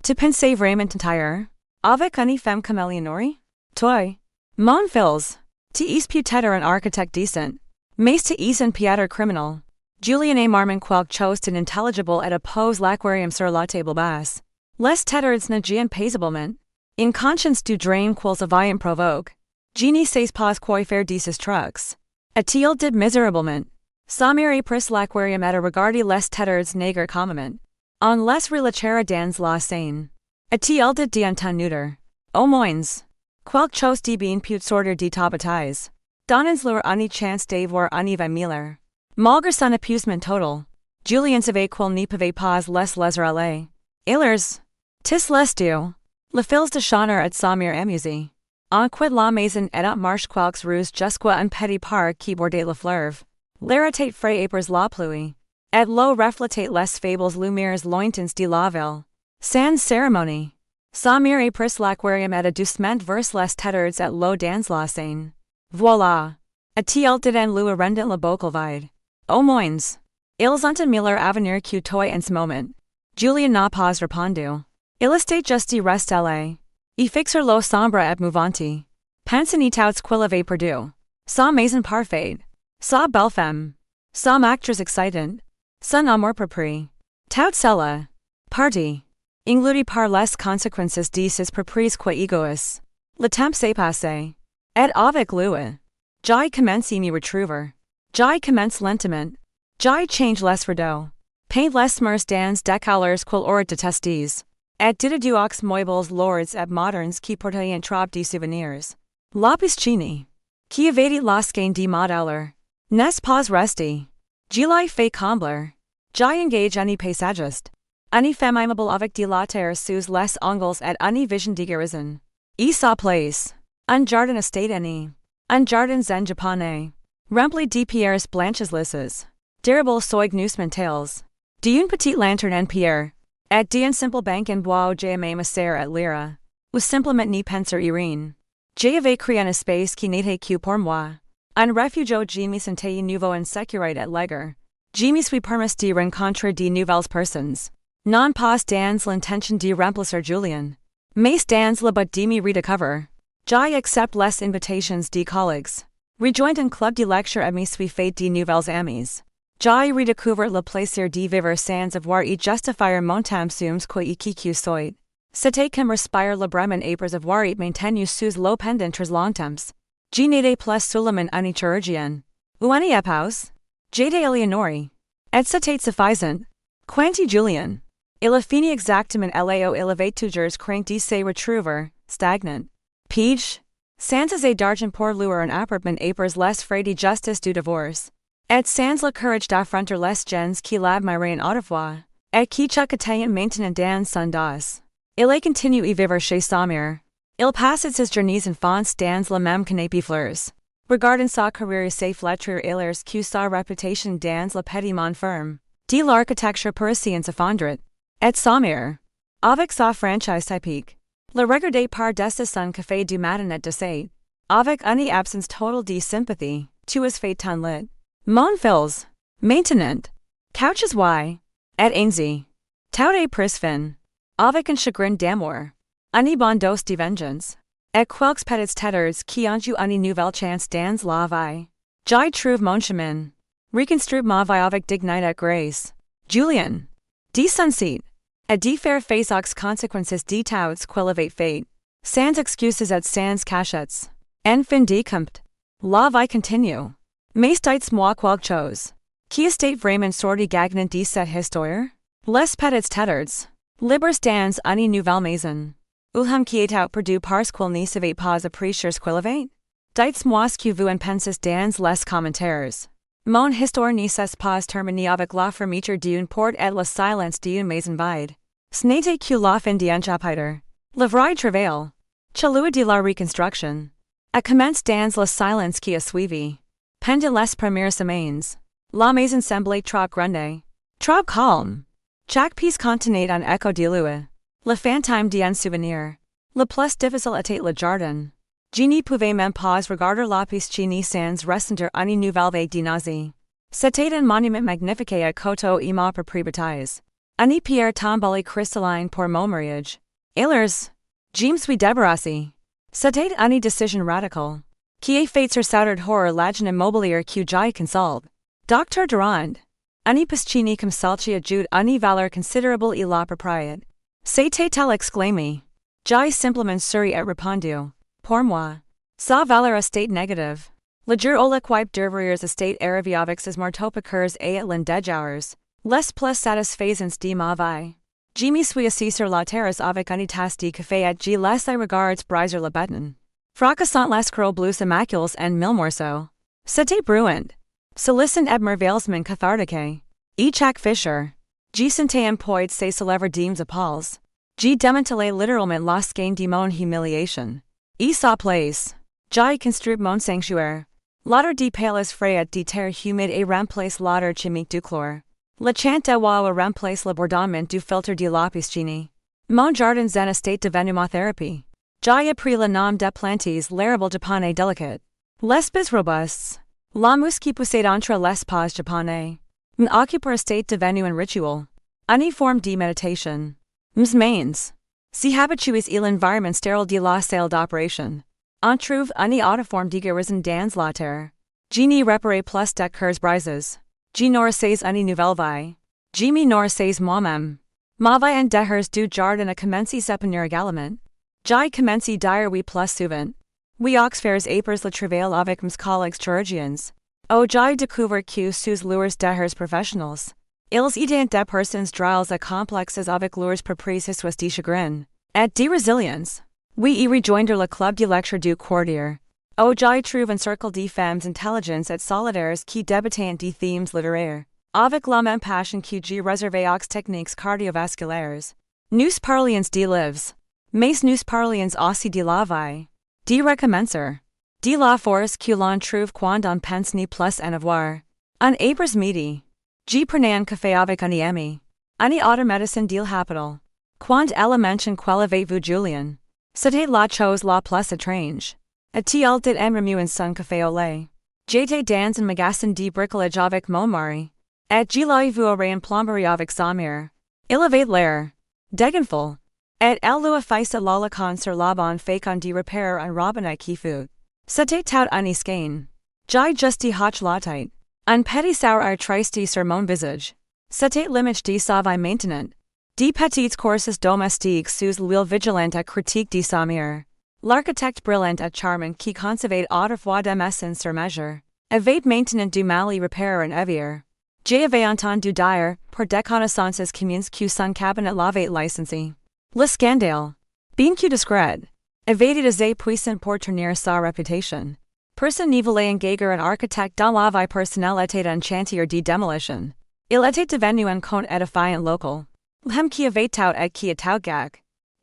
[SPEAKER 1] Tu penses vraiment entire? Avec une femme comme Eleonore? Toi. Mon fils. Tu es peut-être un architecte décent. Mais tu es un piètre criminel. Julien et Marmon quelque chose d'inintelligible et pose l'aquarium sur la table basse. Les tétards ne gien paisiblement. In conscience du drain quels avaient provoque. Je ne sais pas quoi faire de ces trucs. A-t-il dit misérablement. Sa mère pris l'aquarium et regarder les tétards neger calmement. On les relâchera dans la scène. A-t-il dit d'un ton neutre. Au moins. Quelque chose de bien peut sortir de ta bêtise. Donnons-leur une chance de voir une vie meilleure. Malgré son épuisement total, Julien savait qu'elle ne pouvait pas les aller. Elles. Tis les deux. Le fils de Chaneur et sa mère amusée. On quitte la maison et on marche quelques rues jusqu'à un petit parc qui bordait le fleuve. L'air était frais après la pluie. Et l'eau reflétait les faibles lumières lointaines de la ville. Sans cérémonie. Sa mère pris l'aquarium et doucement vers les tétards et l'eau dans la scène. Voilà. A-t-il dit en lui rendant la boucle vide. Au moins. Ils ont un meilleur avenir que toi en ce moment. Julien n'a pas répondu. Il était juste de rester là. Y fixer l'eau sombre et mouvante. Pensez tous qu'il avait perdu. Sa maison parfaite. Sa belle femme. Sa actrice excitante. Son amour propre. Tout cela. Parti. Englouti par les conséquences de ses propres égoïstes. Le temps s'est passé. Et avec lui. J'ai commencé me retrouver. J'ai commencé lentement. J'ai changé les rideaux. Paint les murs dans des couleurs qu'il aurait détestées. Et dit deux meubles lourds et modernes qui portaient trop de souvenirs. La piscine. Qui avait las gain de modeler. N'est pas resté. Je l'ai fait combler. J'ai engagé un paysagiste. Une femme aimable avec de la terre sous les ongles et une vision de guérison. Et sa place. Un jardin estate un jardin zen japonais. Rempli de pierres blanches lisses. Durable soigneusement d'une petite lanterne en pierre. Et d'un simple banc en bois jamais masser et lire. Ou simplement ni penser rien. J'avais créé un espace qui n'était que pour moi. Un refuge où je me sentais nouveau en sécurité et léger. Je me suis permis de rencontrer de nouvelles personnes. Non pas dans l'intention de remplacer Julien. Mais dans le but de me redécouvrir. J'ai accepté les invitations de collègues. Rejoint un club de lecture et me suis fait de nouvelles amies. Jai redécouvre le plaisir de vivre sans avoir et justifier montam sums quoi qui soit. C'était comme respire librement après avoir et maintenu sous l'eau pendant très longtemps. Je n'étais plus seulement un chirurgien. Ou un épouse. J'étais Eleonore. Et c'était suffisant. Quanti Julien. Il a fini exactement l'ao il avait toujours craint de se retrouver, stagnant. Pige. Sans et d'argent pour louer un appartement après les frais de justice du divorce. Et sans le courage d'affronter les gens qui l'admiraient autrefois, et qui chucotaient maintenant dans son dos. Il a continué à vivre chez sa mère. Il passait ses journées enfants dans la même canapé fleurs. Regardant sa carrière et ses flétures airs que sa réputation dans le petit monde firme. De l'architecture parisienne s'effondrait. Et sa mère. Avec sa franchise typique. Le regardait par desde son café du matin et de set. Avec une absence totale de sympathie, tu as fait ton lit. Mon fils. Maintenant. Couches y. Et ainsi. Tout est prisfin. Avec un chagrin d'amour. Une bonne dose de vengeance. Et quelques petits téters qui ont eu une nouvelle chance dans la vie. J'y trouve mon chemin. Reconstruire ma vie avec dignité et grâce. Julien. De sunset. Et de faire face aux conséquences de tout qu'il avait fait. Sans excuses et sans cachettes. En fin de compte. La vie continue. Mais dites-moi quelque chose. Qui est vraiment sorti gagnant de cette histoire? Les petits téters. Libres dans une nouvelle maison. Ulham qui est out perdu parce qu'il ne savait pas apprécier ce qu'il avait? Dites-moi ce que vous en pensez dans les commentaires. Mon histoire ne s'est pas terminée avec la fermeture d'une porte et le silence d'une maison vide. Ce n'était que la fin d'un chapitre. Le vrai travail. Celui de la reconstruction. A commence dans le silence qui a suivi. Pendant les premières semaines. La maison semblait trop grande. Trop calme. Chaque pièce contenait un écho de lui. Le fantôme d'un souvenir. Le plus difficile était le jardin. Je ne pouvais même pas regarder la piscine sans ressentir une nouvelle vague de nausée. C'était un monument magnifique à coteau et ma propriétés. Une pierre tombale cristalline pour mon mariage. Alors, je me suis débarrassé. C'était une décision radicale. Qui a fait sur horror l'agent immobilier que j'ai consulte. Dr. Durand. Une piscine comme celle-ci ajoute une valeur considérable à la propriété. C'était-elle exclamé. J'ai simplement souri et répondu. Pour moi. Sa valeur estate négative. Le jour où l'équipe d'ouvriers estate arrivé avec ses marteaux-piqueurs et l'endéjoueurs. Les plus satisfaisants de ma vie. Je me suis assis sur la terrasse avec une tasse de café et je laissais regards briser le bâton. Fracassant les crocs bleus immacules en mille morceaux. C'était bruyant. Sollicent et merveilleusement cathartique. Et chaque Fischer. Je sentais empoied ses célèbres dîmes appals. Je démantelais littéralement la skein de mon humiliation. Et sa place. J'ai construit mon sanctuaire. L'odeur de pales frais de terre humide et remplace l'odeur chimique du chlore. Le chant de oiseaux remplace le bourdonnement du filtre de la piscine. Mon jardin en estate devenu ma thérapie. J'ai appris le nom de plantes l'érable japonais délicate. Les baies robustes. La mousse qui possède entre les pas japonais. M'occuper estate devenu un rituel. Une forme de méditation. Ms mains. Si habitués à l'environnement stérile de la salle d'opération. On trouve une autre forme de guérison dans la terre. Je ne réparais plus de cœurs brises. Je nourrissais une nouvelle vie. Je me nourrissais moi-même. Ma vie en dehors du jardin a commencé s'épanouir également. J'ai commencé d'ailleurs oui plus souvent. Oui aux faire après le travail avec mes collègues chirurgiens. Oh j'ai découvert que sous leurs dehors professionnels. Ils étaient des personnes drôles et complexes avec leurs propres histoires de chagrin. Et de résilience. Oui y rejoindre le club de lecture du quartier. Oh j'ai trouvé un cercle de femmes intelligentes et solidaires qui débattaient de thèmes littéraires. Avec la même passion que j'ai réservé aux techniques cardiovasculaires. Nous parlions de lives. Mais nous parlions aussi de la vie. De recommencer. De la force que l'on trouve quand on pense ne plus en avoir. Un après midi. Je prenais un café avec un ami. Une autre médecin d'il Hospital. Quand elle mentionne qu'elle avait vu Julien. C'était la chose la plus étrange. A-t-il dit en remuant son café au lait. J'étais dans un magasin de bricolage avec mon mari. Et je l'ai vu au en plomberie avec sa mère. Il avait l'air dégoûtant. Et elle lui a fait la leçon sur la bonne façon de réparer un robinet qui fut. C'était tout un skein. J'ai juste hoche la tête. Un petit sour ar triste sur mon visage. C'était l'image de sa vie maintenant. De petites courses domestiques sous l'huile vigilante à critique de sa mère. L'architecte brillant et charmant qui concevait autrefois de maison sur mesure. Avait maintenant du mal y repérer en évier. J'avais entendu dire, pour des connaissances communes que son cabinet l'avait licencié. Le scandale. Bien que discret. Avait été puissant pour tenir sa réputation. Personne ne voulait engager un architecte dans la vie personnelle était un chantier de démolition. Il était devenu un compte édifiant local. L'homme qui avait tout et qui a tout gag.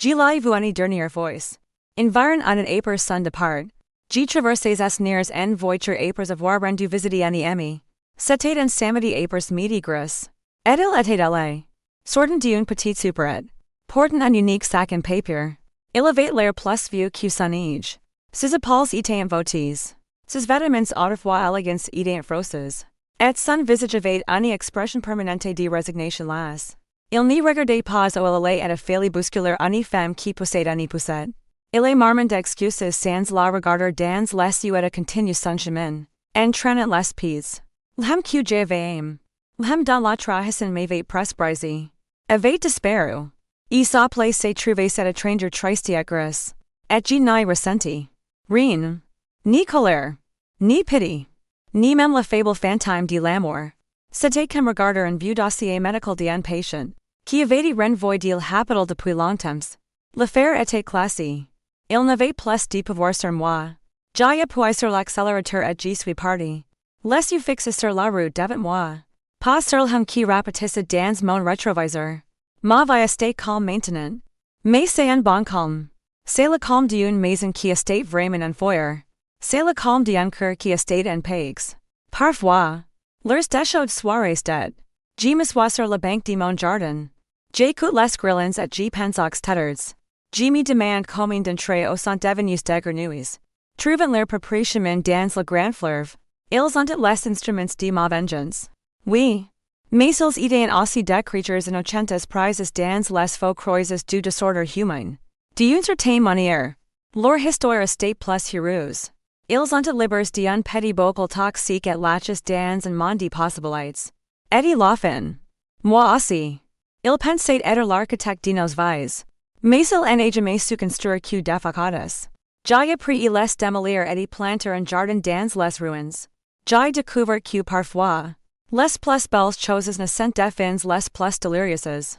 [SPEAKER 1] Je l'ai vu une dernière fois. Environ en apres son départ. J'ai traversé as niers en voiture apres avoir rendu visiter une amie. C'était un samedi apres midi gris. Et il était allé. Sortant d'une petite soubrette. Portant un unique sac en papier. Il avait l'air plus vieux que son âge. Ses épaules étaient votises. Ses vêtements autrefois élégants étaient roses. Et son visage avait une expression permanente de résignation las. Il ne regardait pas où il allait et a failli bousculer une femme qui possède une poussette. Il est marmant d'excuses sans la regarder dans les yeux et continue son chemin, entraînant les pieds. L'homme que j'avais aimé. L'homme dans la trahison m'avait presbrisé. Avait disparu. Il s'appelait se trouver cet étranger triste et gris. Et je n'ai ressenti. Rien. Ni colère. Ni pitié. Ni même la faible fantôme de l'amour. C'était comme regarder un vieux dossier médical d'un patient, qui avait renvoyé de l'hôpital depuis longtemps. L'affaire était classée. Il n'avait plus de pouvoir sur moi. J'ai appuyé sur l'accélérateur et j'y suis parti. Les yeux fixés sur la route devant moi. Pas sur l'homme qui rapetissait dans mon rétroviseur. Ma vie était calme maintenant. Mais c'est un bon calme. C'est le calme d'une maison qui était vraiment en feu. C'est le calme d'un cœur qui était en paix. Parfois, leurs des chaudes soirées d'être. Je m'assois sur la banque de mon jardin. J'écoute les grillons et je pense aux têtards. Je me demande combien d'entre eux sont devenus des grenouilles. Trouvant leur propre chemin dans le grand fleuve. Ils ont les instruments de ma vengeance. Oui. Mais ils étaient aussi des creatures innocentes prises dans les faux croises du désordre humain. D'une certaine manière, leur histoire était plus heureuse. Ils ont libres d'un petit bocal toxique et laches dans un monde de possibilités. Et la fin. Moi aussi. Il pensait être l'architecte de nos vies. Mais il n'a jamais su construire que des façades. J'ai appris à les démolir et planter un jardin dans les ruines. J'ai découvert que parfois, les plus belles choses ne sont des fins les plus délirieuses.